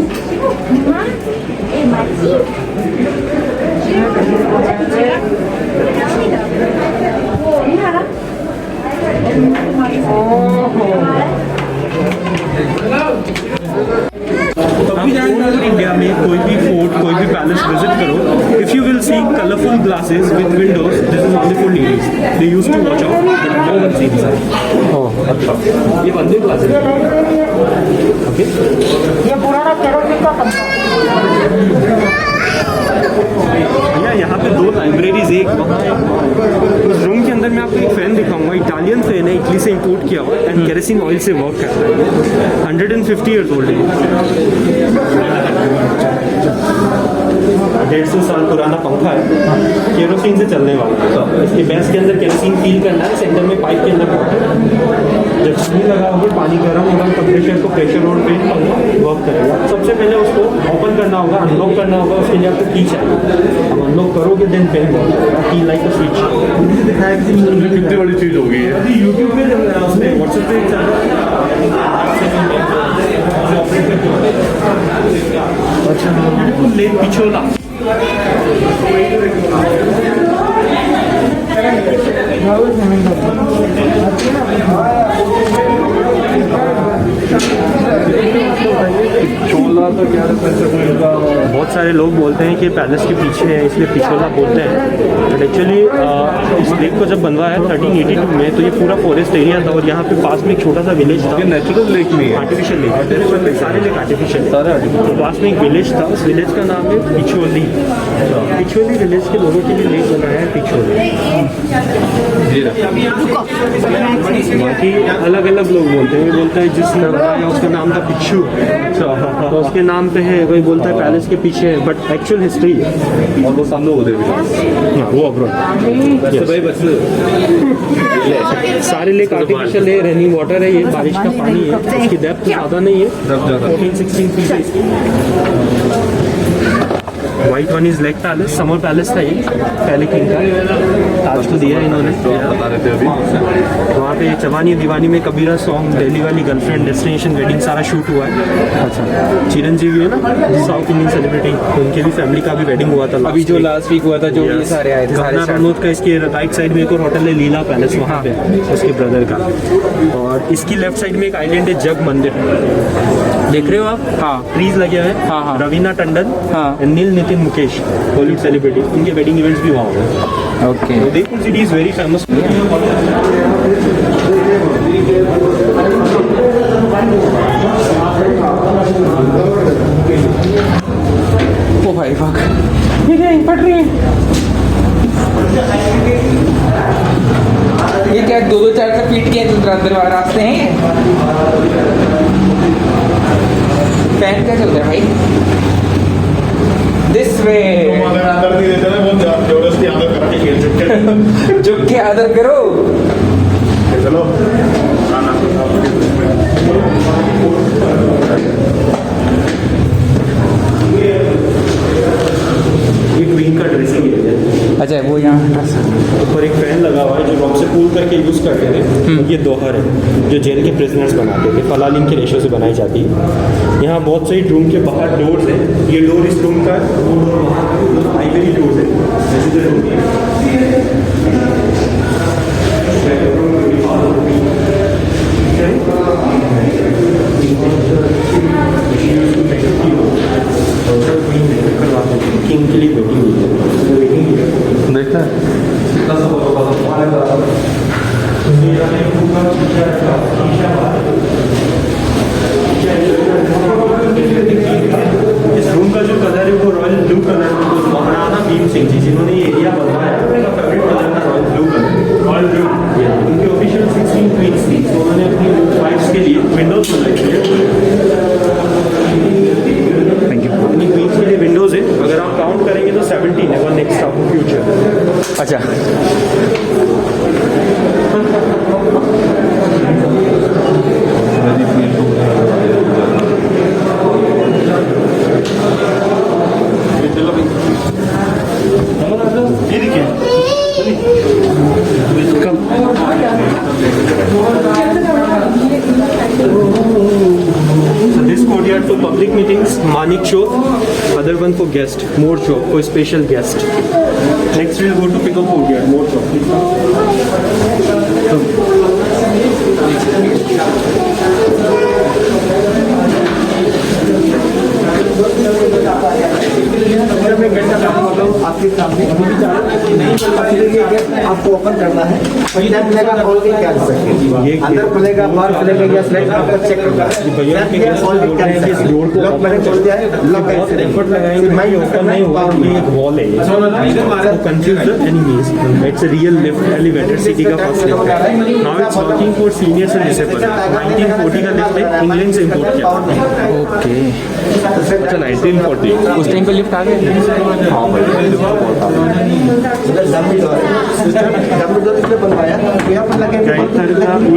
India में कोई भी फोर्ट, कोई भी पैलेस विजिट करो, if you will see colourful glasses with windows, this is only for ladies. They used to watch out, but no one see this. ये बंदे ग्लास है। ओके, ये पुराना केरोसिन का भैया यहाँ पे 2 लाइब्रेरीज, एक वहाँ एक। उस रूम के अंदर मैं आपको एक फ़ैन दिखाऊंगा। इटालियन फ़ैन है, इटली से इंपोर्ट किया हुआ एंड केरोसिन ऑयल से वर्क करता है। 150 ईयर्स ओल्ड है। 150 साल पुराना पंखा है, केरोसिन से चलने वाला है। इसके बेस के अंदर केरोसिन फील करना है, सेंटर में पाइप के अंदर जब पानी लगा होगा, पानी गर्म होगा, टेम्परेचर को प्रेशर रोड पे वर्क करेगा। सबसे पहले उसको ओपन करना होगा, अनलॉक करना होगा, उसके लिए आपको की चाहिए। अब अनलॉक करोगे देन पेन वर्क करेगा, की लाइक अ स्विच। दिखाया कितनी बड़ी चीज़ होगी ये। अभी यूट्यूब पे उसने व्हाट्सएप पे अच्छा ले पिछोला चोला तो क्या इनका बहुत सारे लोग बोलते हैं कि पैलेस के पीछे है इसलिए पिछोला बोलते हैं, बट एक्चुअली इस लेक को जब बनवाया 1382 में तो ये पूरा फॉरेस्ट एरिया था और यहाँ पे पास में एक छोटा सा विलेज था। ये नेचुरल लेक नहीं है, आर्टिफिशियल लेक, सारे लेक आर्टिफिशियल सारे artificial। तो पास में एक विलेज था, उस विलेज का नाम है पिछोली। पिछोली विलेज के लोगों के लिए लेक बनाया है पिछोली। बाकी अलग अलग लोग बोलते हैं, कोई बोलता है जिसने बनाया उसका नाम था पिच्छू तो उसके नाम पे है, कोई बोलता है पैलेस के पीछे है, बट एक्चुअल हिस्ट्री है। और वो सामने उधर भी वो अब्रोड भाई बस सारे लेक आर्टिफिशियल है, रनिंग वाटर है, ये बारिश का पानी है, इसकी डेप्थ ज़्यादा नहीं है, 14-16 फीट है इसकी। White one is lake palace, summer palace था ये पहले किंग का, ताज तो दिया इन्होंने। बता रहे थे अभी वहाँ पे चवानी दीवानी में कबीरा सॉन्ग, दिल्ली वाली गर्लफ्रेंड, डेस्टिनेशन वेडिंग सारा शूट हुआ है। अच्छा, चिरंजीवी है ना साउथ इंडियन सेलिब्रिटी, उनके भी फैमिली का भी वेडिंग हुआ था अभी जो लास्ट वीक हुआ था, जो ये सारे आए थे सारे रनौत का। इसके राइट साइड में एक और होटल है लीला पैलेस, वहाँ पे उसके ब्रदर का। और इसकी लेफ्ट साइड में एक आइलैंड है जग मंदिर, देख रहे हो आप? हाँ। ट्रीज लगे हुए हैं। हाँ। रवीना टंडन, हाँ। नील नितिन मुकेश, बॉलीवुड सेलिब्रिटी, उनके वेडिंग इवेंट्स भी वहाँ हुए। Okay. Udaipur city is very famous. Oh भाई फक, ये क्या फट रही है? ये क्या 2-4 फीट के अंदर रास्ते हैं? फैन क्या चल रहा है भाई? This way. अगर आदर नहीं देते ना, वो जबरदस्ती आदर करके खेल सकते हैं। झुक के आदर करो। चलो ये क्वीन का ड्रेसिंग एरिया है। अच्छा, वो यहाँ ऊपर एक फैन लगा हुआ है जो रॉक से कूल करके यूज़ करते थे। ये दोहर है जो जेल के प्रिजनर्स बनाते थे, फलालिन के रेशो से बनाई जाती है। यहाँ बहुत सही रूम के बाहर डोर्स हैं। ये डोर इस रूम का आइवरी डोर है। किंग के लिए वेटिंग देखा है इस रूम का जो कलर है वो रॉयल ब्लू कलर है। महाराणा भीम सिंह जी जिन्होंने ये एरिया बनवाया, उनका फेवरेट कलर था royal blue colour, royal blue. उनके ऑफिशियल 16 क्वींस थी, तो उन्होंने अपनी वाइफ्स के लिए विंडोज बनाई थी। Thank you. अपनी क्वींस के लिए विंडोज है, अगर आप काउंट करेंगे तो 17 है, वन नेक्स्ट ऑफ फ्यूचर। अच्छा, This courtyard for public meetings, Manik Show, other one for guest, more show for special guest. Next we'll go to Pickle courtyard, more show. आपके सामने आपको ओपन करना है, खुलेगा खोल के क्या कर सकते हैं, अंदर खुलेगा बाहर खुलेगा, या सिलेक्ट आपको चेक करना है। लॉक मैंने खोल दिया है, लॉक एफर्ट लगाएंगे मैं ओपन नहीं होगा, ये एक वॉल है। Confuse the enemies, it's a real lift elevator, city का फर्स्ट लिफ्ट है। Now it's working for seniors and disabled. 1940 का लिफ्ट है, इंग्लैंड से इंपोर्ट किया। ओके। अच्छा 1940 उस टाइम पे लिफ्ट आ गए। हाँ भाई बनवाया, यहाँ पर लगे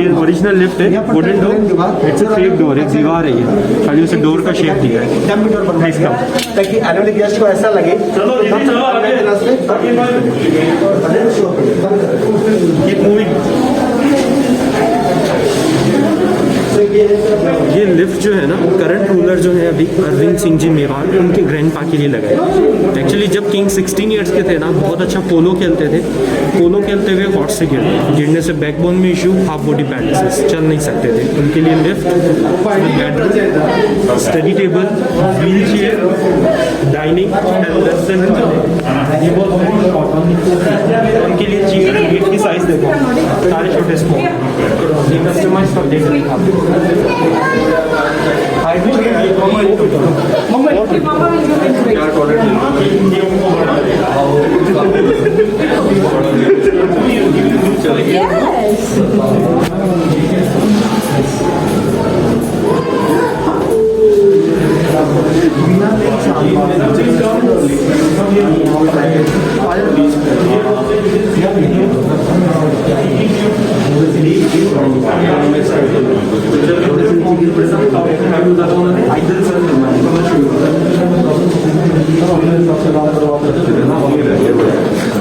ये ओरिजिनल लिफ्ट है, wooden door, it's a fake door, एक दीवार है ये, खाली उसे डोर का शेप दिया है। डमी डोर बनवाया इसका, ताकि आने वाले गेस्ट को ऐसा लगे। ये लिफ्ट जो है ना, करंट रूलर जो है अभी अरविंद सिंह जी मेवाड़, उनके ग्रैंडपा के लिए लगाए। एक्चुअली जब किंग 16 ईयर्स के थे ना, बहुत अच्छा पोलो खेलते थे। पोलो खेलते हुए हॉर्स से गिरने से बैकबोन में इशू, हाफ बॉडी पैरालिसिस, चल नहीं सकते थे। उनके लिए lift, study table, wheel chair, dining ये बहुत इम्पोर्टेंट। उनके लिए चेयर गेट की साइज देखो, सारे छोटे स्मॉल कस्टमाइज कर देंगे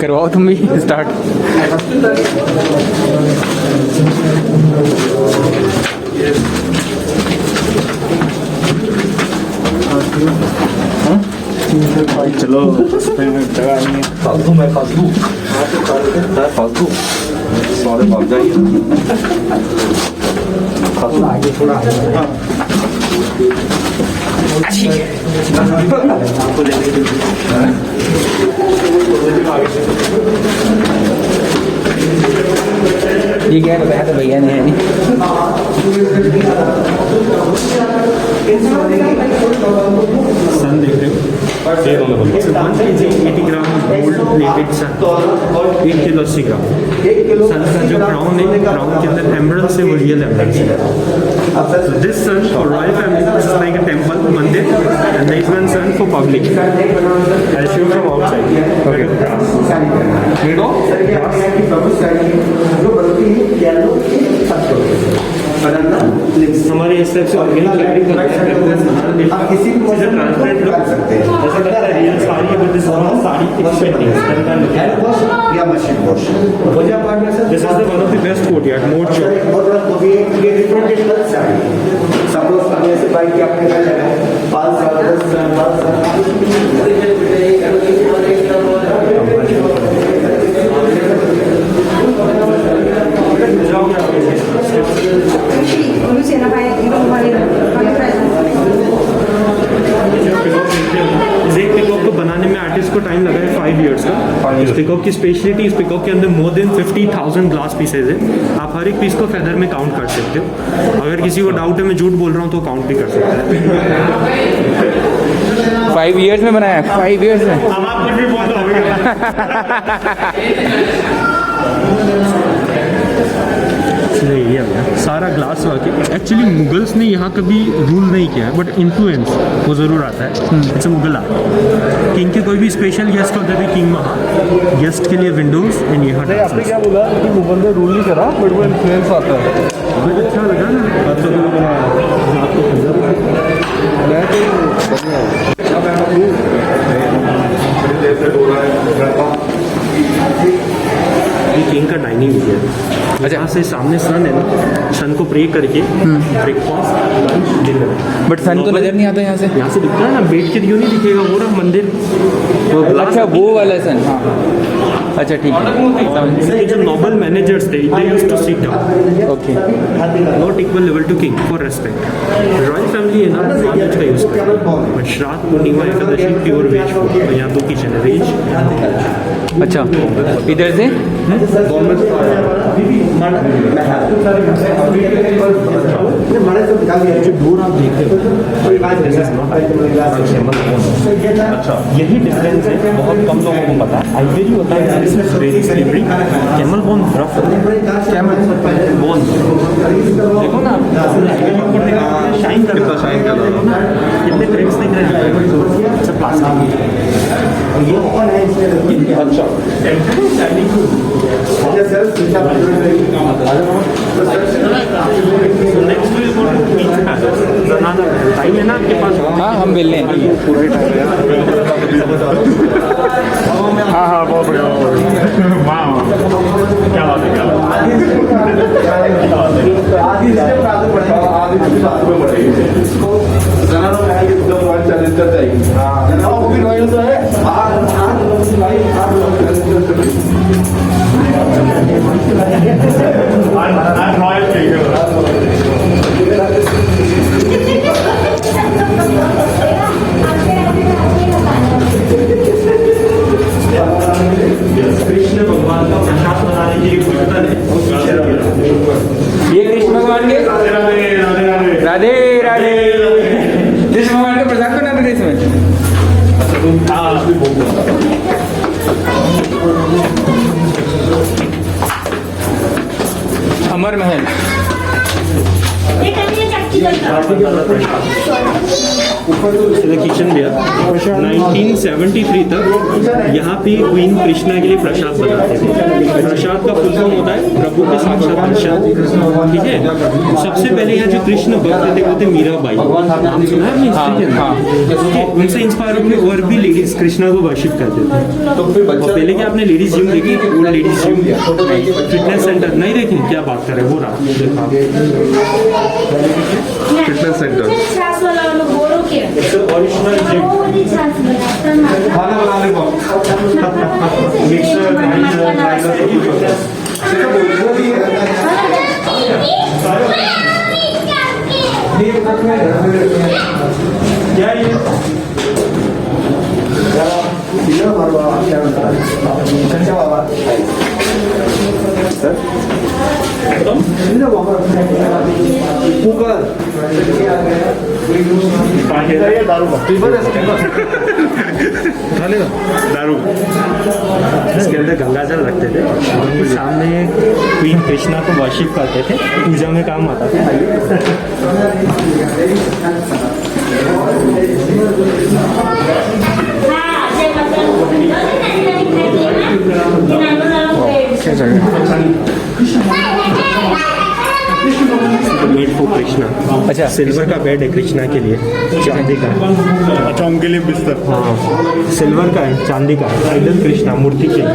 करवाओ तुम भी स्टार्ट। चलो फालतू मैं फालतू फालतू सारे भाग जाइए आगे थोड़ा ये क्या बताया तो भैया ने है नहीं। सन देख रहे हो, 1 kg 80 ग्राम गोल्ड प्लेटेड सन, 1 किलो 80 ग्राम। सन का जो क्राउन है, क्राउन के अंदर एमरल्ड से वो रियल एमरल्ड है। This sun for royal family is like a temple, mandir, and this one sun for public. I show from outside. Okay, हमारे इस टाइप से ऑर्गेनिक लकड़ी का आप किसी भी मौसम में कर सकते हैं। ऐसा लगता है रियल साड़ी है, बट साड़ी या मशीन वॉश पूजा पाठ में sir this is the one of the best courtyard mode show. बहुत बड़ा कॉफी ये रिप्रेजेंटेटिव साड़ी सपोज हम ऐसे बाइक के अपने घर लगाए 5 साल 10 साल 5 साल पिकॉक को बनाने में आर्टिस्ट को टाइम लगा है 5 इयर्स का। इस पिकॉक की स्पेशलिटी, इस पिकॉक के अंदर मोर देन 50,000 ग्लास पीसेज है। आप हर एक पीस को फेदर में काउंट कर सकते हो। अगर किसी को डाउट है मैं झूठ बोल रहा हूँ तो काउंट भी कर सकता है। 5 इयर्स में बनाया, 5 इयर्स में। अब आप कुछ भी बोल दो एरिया में सारा ग्लास वाके। एक्चुअली मुगल्स ने यहाँ कभी रूल नहीं किया है, बट इन्फ्लुएंस वो ज़रूर आता है। जैसे मुगल आर्ट, किंग के कोई भी स्पेशल गेस्ट होते थे, किंग वहाँ गेस्ट के लिए विंडोज़ एंड यहाँ आपने क्या बोला कि मुगल ने रूल नहीं करा, बट वो इन्फ्लुएंस आता है। मुझे अच्छा लगा ना। ये किंग का डाइनिंग एरिया है। यहाँ से सामने सन है ना, सन को प्रे करके ब्रेकफास्ट, लंच, डिनर। बट सन तो नजर नहीं आता यहाँ से। यहाँ से दिखता है ना, बैठ के क्यों नहीं दिखेगा वो ना मंदिर, वो अच्छा वो वाला सन। हाँ अच्छा ठीक है। जो नोबल मैनेजर्स थे, they used to sit down. Okay, not equal level to king for respect. Royal family है ना, नॉनवेज का यूज करते हैं। But Shraddh, Purnima, Ekadashi pure veg food. और यहाँ 2 किचन है, वेज। अच्छा इधर से दूर आप देखते हो, यही डिफरेंस है, बहुत कम लोगों को पता है। आइवरी होता है, camel bone rough, camel bone देखो ना, शाइन करता है, शाइन करता है, कितने ट्रिक्स दिख रहे हैं। अच्छा प्लास्टिक, ये कौन है इसमें? अच्छा टाइम है ना आपके पास? हाँ हम मिल लें। पूरा ही टाइम है। हाँ हाँ बहुत बढ़िया, वाह क्या बात है, क्या बात है। आधी से पढ़ेगी। के राधे राधे राधे राधे। राधे राधे। कृष्ण भगवान का प्रसाद बना देते इसमें। अमर महल। किचन भैया 1973 तक यहाँ पे क्वीन कृष्णा के लिए प्रसाद बनाते थे। प्रसाद का फुल फॉर्म होता है प्रभु के साक्षात प्रसाद, ठीक है। सबसे पहले यहाँ जो कृष्ण भक्त थे वो थे मीराबाई, नाम सुना है आपने हिस्ट्री के अंदर? उनसे इंस्पायर होकर और भी लेडीज कृष्णा को वर्शिप करते थे। और पहले क्या आपने लेडीज जिम देखी? वो लेडीज जिम फिटनेस सेंटर नहीं देखे? क्या बात कर रहे हो, वो रहा फिटनेस सेंटर। ओरिजिनल जिम, खाना बनाने को क्या ये दारू। इसके अंदर गंगाजल रखते थे, उनके सामने क्वीन कृष्णा को वर्शिप करते थे, पूजा में काम आता था। Bed for Krishna. अच्छा। सिल्वर का बेड है कृष्णा के लिए, चांदी का है। अच्छा, उनके लिए बिस्तर। हाँ, सिल्वर का है, चांदी का है। आइडल कृष्णा मूर्ति के लिए।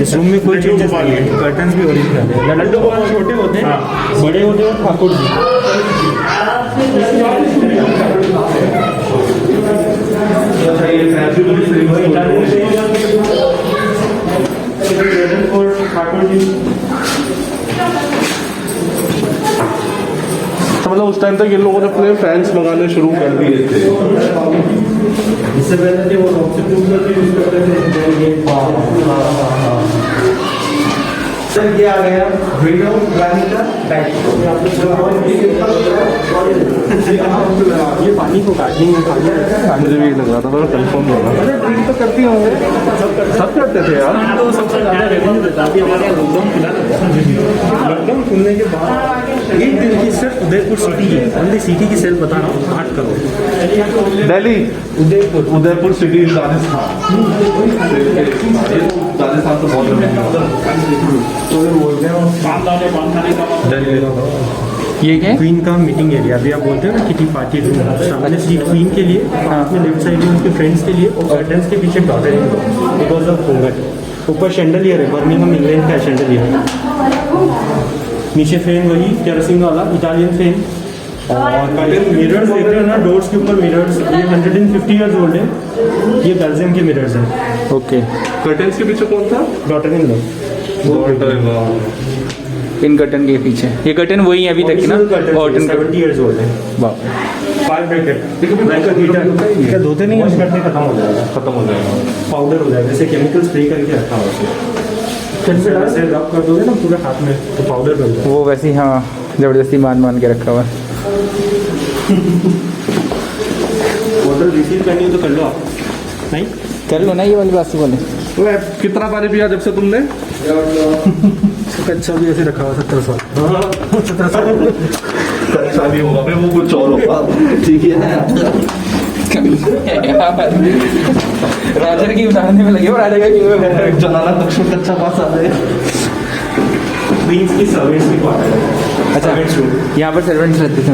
इस रूम में कोई चेंजेस नहीं है, कर्टन्स भी ओरिजिनल है। लड्डू गोपाल छोटे होते हैं, बड़े होते हैं ठाकुर जी। तो मतलब उस टाइम तक इन लोगों ने अपने फैंस मंगाने शुरू कर दिए थे। इससे पहले थे वो यूज करते थे। ये आ गया विंडो प्लानिंग का बैक। ये पानी को काटने में मुझे भी लग रहा था, मैं कंफर्म हो रहा। अरे ड्रिंक तो करती होंगे, सब करते थे यार। तो सबसे ज़्यादा रेवेन्यू देता है। हमारे यहाँ लॉकडाउन खुला था, लॉकडाउन खुलने के बाद एक दिन की सिर्फ उदयपुर सिटी की, ओनली सिटी की सेल बता रहा हूँ 8 करोड़। दिल्ली, उदयपुर सिटी, राजस्थान। राजस्थान तो बहुत ये क्या है? क्वीन का मीटिंग एरिया भी आप बोलते हो ना, किटी पार्टी रूम। सामने सीट क्वीन के लिए, हाथ में लेफ्ट साइड में उनके फ्रेंड्स के लिए, और कर्टन्स के पीछे daughter in law because of घूंघट। ऊपर शैंडलियर है, बर्मिंघम इंग्लैंड का शैंडलियर। नीचे फैन वही केरोसिन वाला इटालियन फैन। और मिरर्स देख रहे हो ना, डोर्स के ऊपर मिरर्स, ये 150 ईयर्स ओल्ड है। ये बेल्जियम के मिरर्स हैं। ओके। कर्टेन्स के पीछे कौन था? Daughter in law. In curtain के पीछे ये कर्टन वही है अभी तक की ना? कॉटन 70 ईयर्स ओल्ड है। वाह। 5 ब्रैकेट लाइक अ हीटर। क्या धोते नहीं, वॉश करते खत्म हो जाएगा, खत्म हो जाएगा। पाउडर हो जाएगा, जैसे केमिकल स्प्रे करके रखा हुआ है। फिर ऐसे रब कर दोगे ना पूरे हाथ में तो पाउडर बन जाएगा। वो वैसे ही, हाँ, ज़बरदस्ती मान के रखा हुआ है। बॉटल रिसीव करनी हो तो कर लो आप, नहीं कर लो ना ये वाली बात से बोले। ओए, कितना पानी पिया जब से तुमने? अच्छा भी ऐसे रखा हुआ 70 साल। 70 साल अच्छा नहीं होगा, वो कुछ और होगा। ठीक है। राजा की उतारने में लगे हो, राजा का क्यों जलाना दक्षिण कच्चा पास आ गए। क्वींस की सर्वेंट्स की क्वार्टर है। अच्छा, सर्वेंट्स रूम। यहाँ पर सर्वेंट्स रहते थे।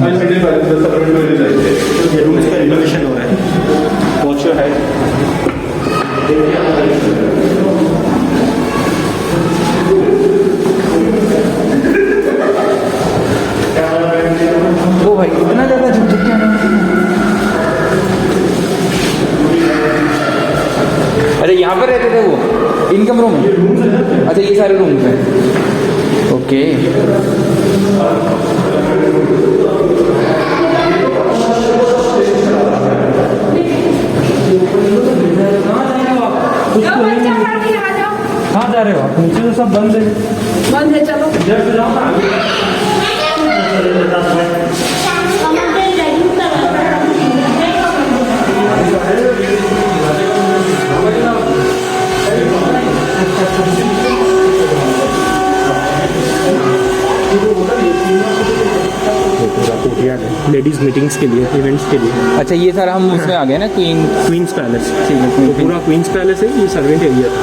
ये रूम का रिनोवेशन हो रहा है। Watch your head. ओ भाई, इतना ज़्यादा झुक झुक के आना। अच्छा, यहाँ पर रहते थे वो इनकम रूम? अच्छा, ये सारे रूम थे। ओके। कहाँ जा रहे हो आप? नीचे तो सब बंद है। बंद है, चलो। इधर से जाओ ना। एरिया है लेडीज़ मीटिंग्स के लिए, इवेंट्स के लिए। अच्छा ये सारा हम उसमें आ गए ना क्वींस पैलेस, ठीक है, तो पूरा क्वींस पैलेस है, ये सर्वेंट एरिया था।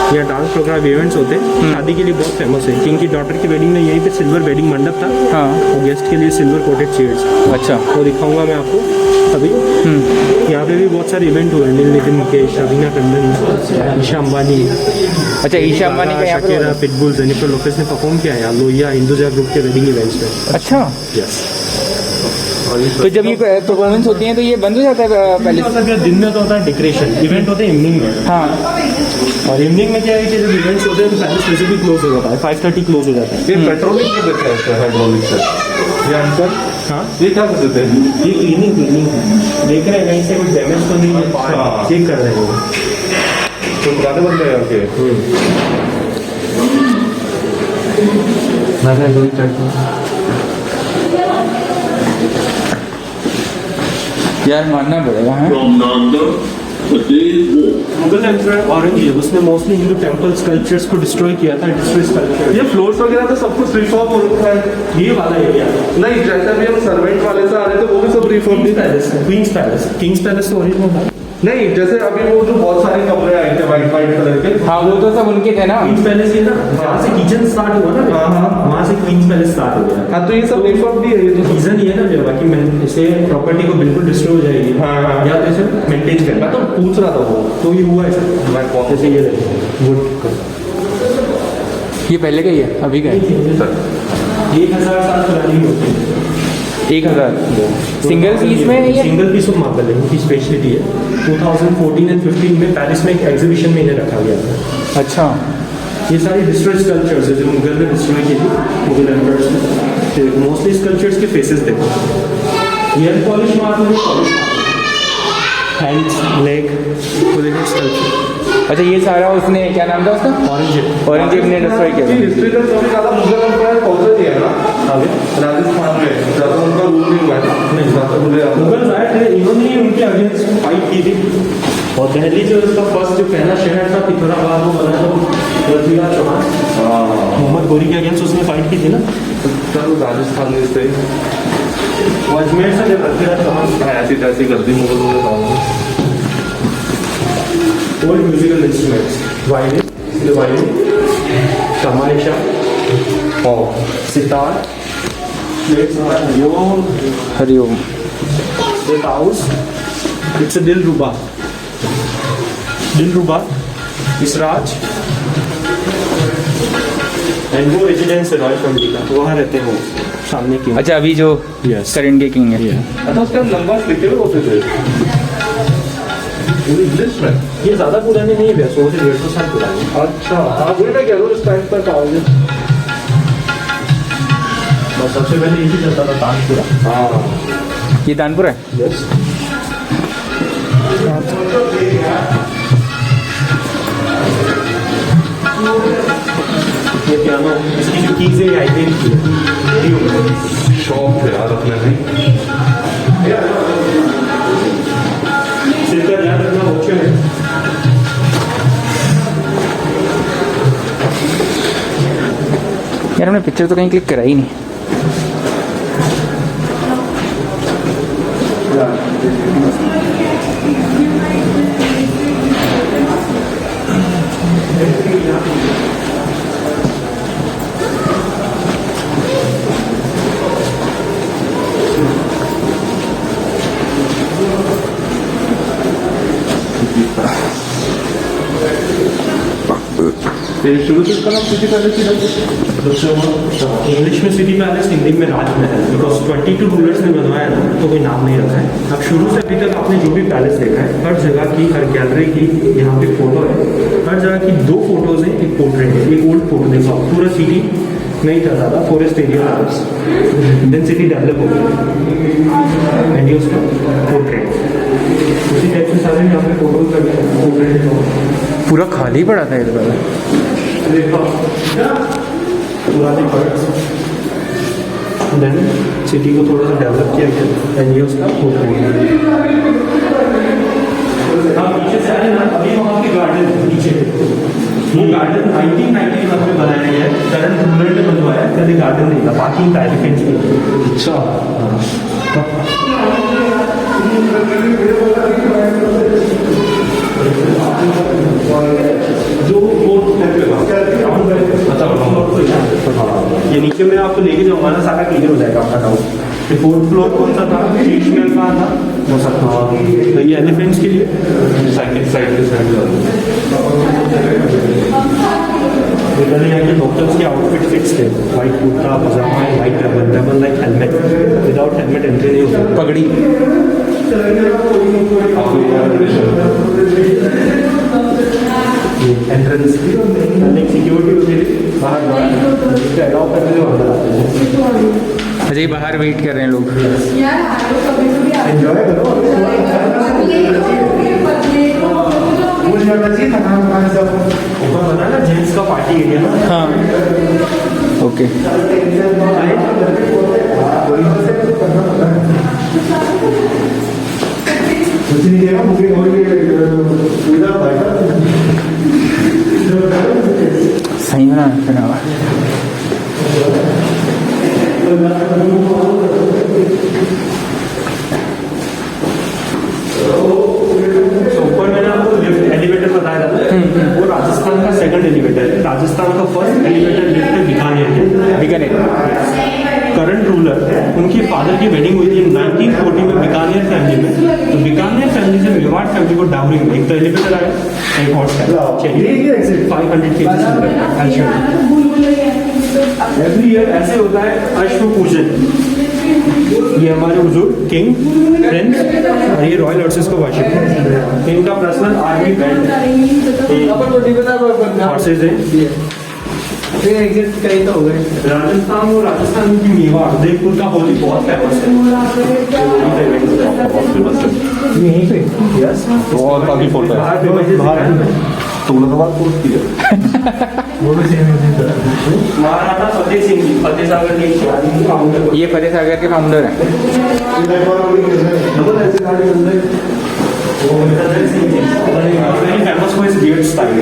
यहाँ डांस प्रोग्राम इवेंट्स होते हैं, शादी के लिए बहुत फेमस है। किंग की डॉटर की वेडिंग में यहीं पे सिल्वर वेडिंग मंडप था। हाँ और गेस्ट के लिए सिल्वर कोटेड चेयर्स। अच्छा वो दिखाऊंगा मैं आपको अभी। यहाँ पे भी बहुत सारे इवेंट हुए हैं, नितिन मुकेश, रवीना टंडन, ईशा अंबानी। अच्छा ईशा अंबानी का यहाँ शकीरा, पे पिटबुल, जेनिफर लोपेज ने परफॉर्म किया है यहाँ लोहिया हिंदुजा ग्रुप के वेडिंग इवेंट्स में। अच्छा यस। तो जब ये परफॉर्मेंस होती है तो ये बंद हो जाता है पहले? मतलब दिन में तो होता है डेकोरेशन, इवेंट होते हैं इवनिंग में। हाँ और इवनिंग में क्या है कि जब इवेंट्स होते हैं तो पैलेस वैसे भी क्लोज हो जाता है, 5:30 क्लोज हो जाता है। ये पेट्रोलिंग के देते हैं हाइड्रोलिक से, ये आंसर। हाँ, ये क्या कर देते हैं? ये क्लीनिंग देख रहे हैं कहीं से कोई डैमेज तो नहीं है, चेक कर रहे हैं। तो पुराने बंदे हैं ओके। यार मानना पड़ेगा। हाँ मुगल एम्परर औरंगजेब उसने मोस्टली हिंदू टेम्पल स्कल्पचर्स को डिस्ट्रॉय किया था, डिस्ट्रॉय स्कल्पचर। ये फ्लोर्स वगैरह तो सब कुछ रिफॉर्म हो रखा है। ये वाला एरिया नहीं, जैसे भी हम सर्वेंट वाले से आ रहे थे वो भी सब रिफॉर्म थी। Palace, queens palace, kings palace तो ओरिजिनल था। नहीं, जैसे अभी वो जो बहुत सारे कमरे आए थे वाइट कलर के। हाँ वो तो सब उनके थे ना। क्वींस पैलेस है ना, जहाँ से किचन स्टार्ट हुआ ना, वहाँ से क्वींस पैलेस स्टार्ट हो गया। हाँ तो ये सब रिफॉर्म भी है। ये तो रीजन ये है ना, जो बाकी मैं इसे प्रॉपर्टी को बिल्कुल डिस्ट्रॉय हो जाएगी। हाँ। या तो इसे मेंटेन करना। मैं तो पूछ रहा था वो, तो ये हुआ ऐसा, मैं कौन जैसे ये वुड ये पहले का ही है अभी का है? 1000 साल पुरानी होती है। 1000 सिंगल पीस में है ये? सिंगल पीस ऑफ मार्बल है, इनकी स्पेशलिटी है। 2014 एंड 15 में पेरिस में एक एग्जीबिशन में इन्हें रखा गया था। अच्छा ये सारी डिस्ट्रॉय स्कल्पचर्स है जो मुगल ने डिस्ट्रॉय की थी, मुगल एम्परर्स ने। मोस्टली स्कल्पचर्स के फेसेस देखो, ये पॉलिश मार्बल है, हैंड्स, लेग, तो देखो स्कल्पचर। अच्छा ये सारा उसने क्या नाम था उसका? औरंगजेब ने डिस्ट्रॉय किया। हिस्ट्री का सबसे ज्यादा मुगल एम्पायर कौन सा दिया है ना? आगे राजस्थान में ज्यादा उनका रूल नहीं हुआ है। नहीं ज्यादा मुझे मुगल आए थे, इन्होंने ही उनके अगेंस्ट फाइट की थी। और दिल्ली जो इसका फर्स्ट जो पहला शहर था पिथौरागढ़, वो बना था पृथ्वीराज चौहान, मोहम्मद गोरी के अगेंस्ट उसने फाइट की थी ना। राजस्थान में से अजमेर से जब पृथ्वीराज चौहान ऐसी तैसी कर दी मुगलों ने। ओल्ड म्यूजिकल इंस्ट्रूमेंट्स, वायलिन, तमाशा, सितार, हरिओम। एक house, it's a dilruba, esraj, and वो रेजिडेंस है रॉयल फैमिली का, वहाँ रहते हैं वो सामने की। अच्छा अभी जो Yes. करंट के किंग है। अच्छा उसका लंबा लिखे हुए होते थे इंग्लिश में। ये ज़्यादा पुराने नहीं है, 100 से 150 साल पुराने। अच्छा हाँ वही मैं कह रहा हूँ इस टाइम पर आओगे। बस सबसे पहले यही चलता था तानपुरा। हाँ ये दानपुर है? यस। ये पियानो, इसकी जो कीज है ये आइडेंट की है। शौक है यार अपने भी। सिर का ध्यान रखना बच्चों में। यार हमने पिक्चर तो कहीं क्लिक करा ही नहीं। शुरू से इसका नाम सिटी पैलेस ही रखा। इंग्लिश में सिटी पैलेस, हिंदी में राजमहल, बिकॉज 22 रूलर्स ने बनवाया ना तो कोई नाम नहीं रखा है। अब शुरू से अभी तक आपने जो भी पैलेस देखा है, हर जगह की, हर गैलरी की यहाँ पे फोटो है। हर जगह की 2 फोटोज हैं, एक पोर्ट्रेट है। एक ओल्ड फोटो देखो, पूरा सिटी नहीं था ज़्यादा, फॉरेस्ट एरिया था, देन सिटी डेवलप हो गई, एंड ये उसका पोर्ट्रेट। उसी टाइप से सारे यहाँ पे फोटोज लगे हैं, पोर्ट्रेट पूरा खाली पड़ा था इधर। देखो पुराने पर्ट्स, देन सिटी को थोड़ा सा डेवलप किया गया, एंड ये उसका पोर्ट्रेट। हाँ पीछे से आए ना, अभी वहाँ के गार्डन पीछे वो गार्डन 1991 में बनाया गया है, करंट रूलर ने बनवाया, कभी गार्डन नहीं था, पार्किंग था एलिफेंट्स की। अच्छा जो ये नीचे में आपको लेके जाऊंगा ना, सारा क्लियर हो जाएगा आपका डाउट। ये 4th फ्लोर कौन सा था, ट्रीटमेंट कहाँ था, वो सब था। तो ये एलिफेंट्स के लिए साइड के साइड इधर यहाँ के लोकल्स के आउटफिट फिक्स थे, white kurta pyjama, white double like helmet, without helmet entry नहीं होती। पगड़ी एंट्रेंस सिक्योरिटी होती है बाहर अलाउ करने के अंदर आते हैं। अच्छा, ये बाहर वेट कर रहे हैं लोग। एंजॉय करो। भूल जाना चाहिए थकान वकान सब। ऊपर बना ना जेंट्स का पार्टी एरिया ना। हाँ ओके। कुछ नहीं देगा बुकिंग हो गई पूरा भाई सही बना रखा है। ऊपर मैंने आपको लिफ्ट एलिवेटर बताया था, वो राजस्थान का सेकंड एलिवेटर है। राजस्थान का फर्स्ट एलिवेटर लिफ्ट है बीकानेर। करंट रूलर उनके फादर की वेडिंग हुई थी 1940 में बीकानेर फैमिली में। तो बीकानेर फैमिली से मेवाड़ फैमिली को डाउरी में एक तो एलिवेटर आया, एक हॉर्स चाहिए 500 kg। एवरी ईयर ऐसे होता है अश्व पूजन। ये हमारे हुजूर किंग प्रिंस और ये रॉयल हॉर्सेस को वर्शिप करते हैं। इनका पर्सनल आर्मी बैंड हॉर्सेस है। एग्जिट कहीं तो हो गए। राजस्थान की मेवाड़ उदयपुर का होली बहुत फेमस है। यहीं पे यस और बाकी फोटो है बाहर तुमने तो बात पोस्ट की है महाराणा फतेह सिंह जी फतेह सागर के फाउंडर। ये फतेह सागर के फाउंडर हैं। Very famous for his beard style.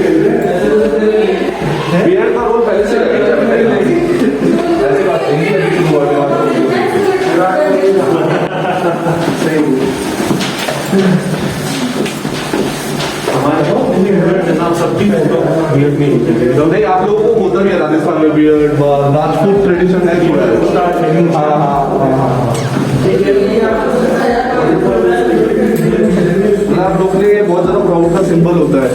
Beard का रोल पहले से ऐसी बात नहीं है सबकी फोटो बियर्ड में नहीं आप लोगों को होता भी है राजस्थान में बियर्ड राजपूत ट्रेडिशन है कि हाँ आप लोग के लिए बहुत ज़्यादा प्राउड का सिंबल होता है।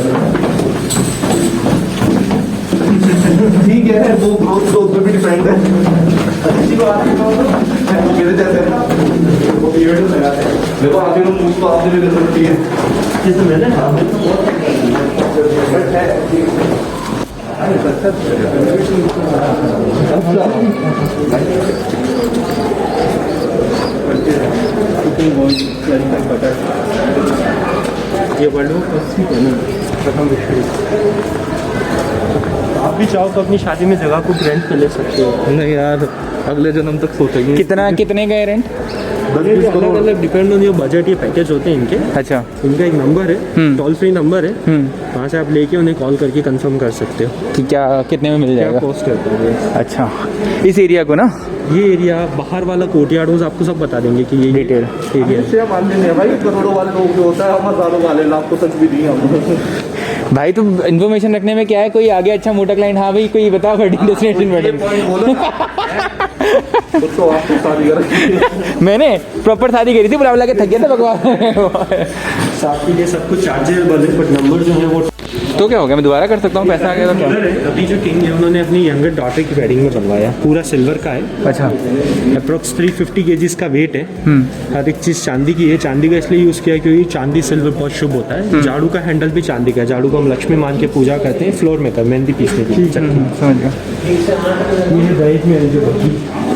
ठीक है वो ग्रोथ तो उसमें भी डिपेंड है। अच्छी बात है मेरे जैसे वो बियर्ड लगाते हैं। देखो आप लोग मूव तो आपने भी कर सकती है। जैसे मैंने ये वर्ल्ड वॉर फर्स्ट है ना, प्रथम विश्व युद्ध। आप भी चाहो तो अपनी शादी में जगह को रेंट पे ले सकते हो। नहीं यार अगले जन्म तक सोचेंगे। कितने का है रेंट? अलग अलग डिपेंड ऑन योर बजट ये पैकेज होते हैं इनके। अच्छा। इनका एक नंबर है, टोल फ्री नंबर है, वहाँ से आप लेके उन्हें कॉल करके कंफर्म कर सकते हो कि क्या कितने में मिल क्या जाएगा? कॉस्ट करते हैं। अच्छा, इस एरिया को ना ये एरिया बाहर वाला कोर्टयार्ड आपको सब बता देंगे कि ये डिटेल एरिया है। से मान लेंगे भाई करोड़ों वाले लोग जो होता है हम हजारों वाले लाखों तक भी नहीं हम। भाई तुम इन्फॉर्मेशन रखने में क्या है, कोई आगे अच्छा मोटा क्लाइंट, हाँ भाई कोई बताओ वेडिंग डेस्टिनेशन वेडिंग। तो आपको शादी कर मैंने प्रॉपर शादी करी थी, बुला बुला के थक गया था बकवास। आपके लिए सब कुछ चार्जेबल है, बट नंबर जो है वो तो क्या हो गया, मैं दोबारा कर सकता हूँ, पैसा आ गया तो क्या? अभी जो किंग है उन्होंने अपनी यंगर डॉटर की वेडिंग में बनवाया, पूरा सिल्वर का है। अच्छा। अप्रोक्स 350 kg का वेट है। हर एक चीज़ चांदी की है। चांदी का इसलिए यूज़ किया क्योंकि चांदी सिल्वर बहुत शुभ होता है। झाड़ू का हैंडल भी चांदी का है। झाड़ू को हम लक्ष्मी मान के पूजा करते हैं। फ्लोर मेकर मेहंदी पीसने की समझ गया। ये दहेज में जो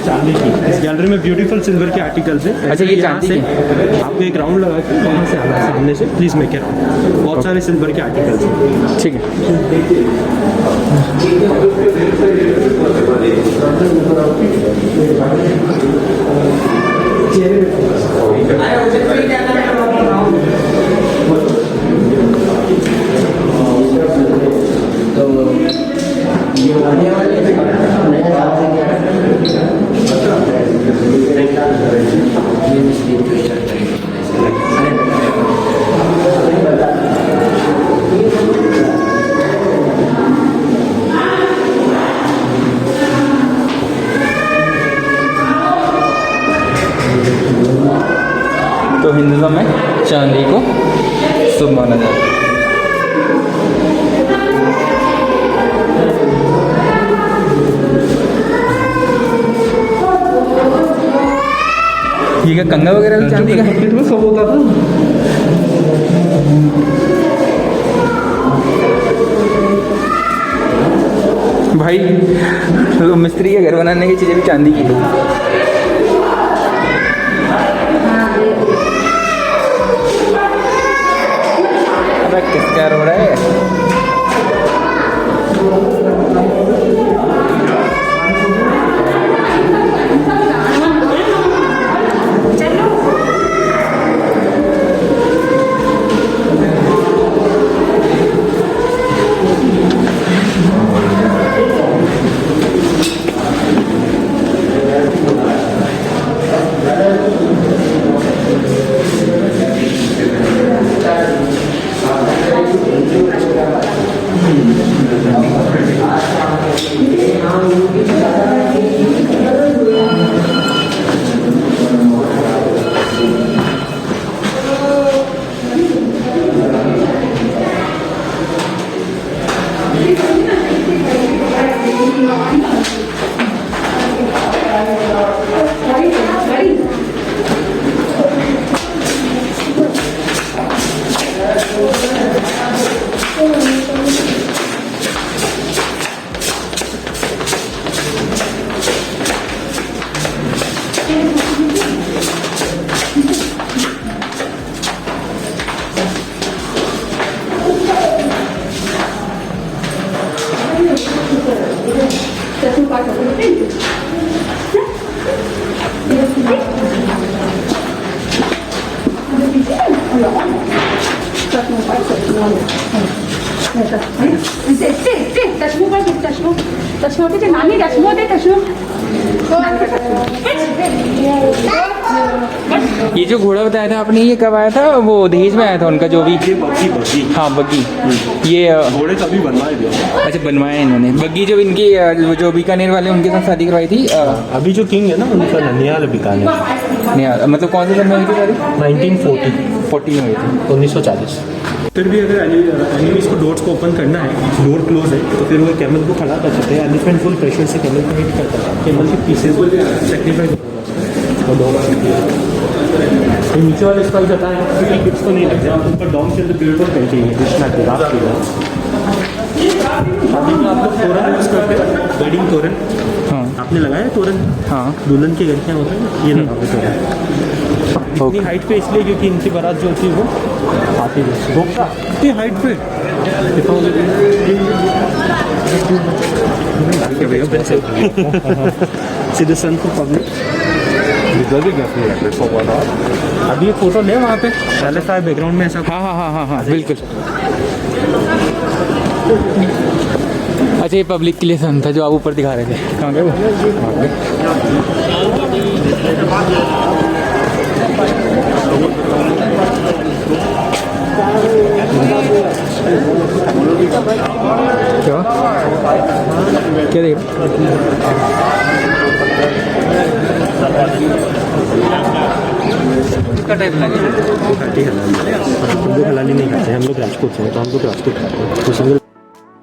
चांदी की इस गैलरी में ब्यूटीफुल सिल्वर के आर्टिकल्स हैं। अच्छा, ये यहाँ चांदी से आपको एक राउंड लगा के वहाँ से आना है सामने से, प्लीज़ मेक इट राउंड। बहुत सारे सिल्वर के आर्टिकल्स हैं। ठीक है। ये मिस्त्री प्रेशर तो हिंदुज़म में चांदी को शुभ माना जाता है। ये क्या कंगा वगैरह भी चांदी का है? सब होता था। भाई तो मिस्त्री के घर बनाने की चीज़ें भी चांदी की है। अबे किसका रो रहा है? ये जो घोड़ा बताया था आपने, ये कब आया था? वो दहेज में आया था उनका जो भी। बग्गी हाँ बग्गी। ये घोड़े कभी बनवाए दिया। अच्छा बनवाया इन्होंने बग्गी, जो इनकी जो बीकानेर वाले उनके साथ शादी करवाई थी। अभी जो किंग है ना उनका ननिहाल बीकानेर। नहीं मतलब कौन से सन में हुई थी शादी? 1940 में हुई थी। 1940। फिर भी अगर एनिमीज को डोर्स को ओपन करना है, डोर क्लोज है, तो फिर वो कैमल को खड़ा कर सकते हैं। एलिफेंट फुल प्रेशर से कैमल को हिट करता है, कैमल के पीसेस को सेक्रीफाइस और नीचे वाले इसका बताएं क्योंकि किड्स को नहीं लगता। ऊपर डॉम से ब्यूटीफुल पेंटिंग है कृष्णा की रात की। अभी आप लोग तोरण यूज़ करते हैं, वेडिंग तोरण। हाँ आपने लगाया तोरण? हाँ, दुल्हन की लड़कियाँ होती हैं, ये लगाते तोरण। इतनी हाइट पे इसलिए क्योंकि इनकी बारात जो होती है वो आती है इतनी हाइट पे। सिटीजन को पब्लिक अभी एक फोटो ले वहाँ पे पहले सारे बैकग्राउंड में ऐसा। हाँ हाँ हाँ हाँ हाँ बिल्कुल। अच्छा ये पब्लिक के लिए सन था जो आप ऊपर दिखा रहे थे। कहाँ गए वो? क्या क्या देख इसका टाइप लगे? हलाली नहीं खाते हम लोग, राजपूत हैं तो हम लोग राजपूत खाते हैं तो सिंगल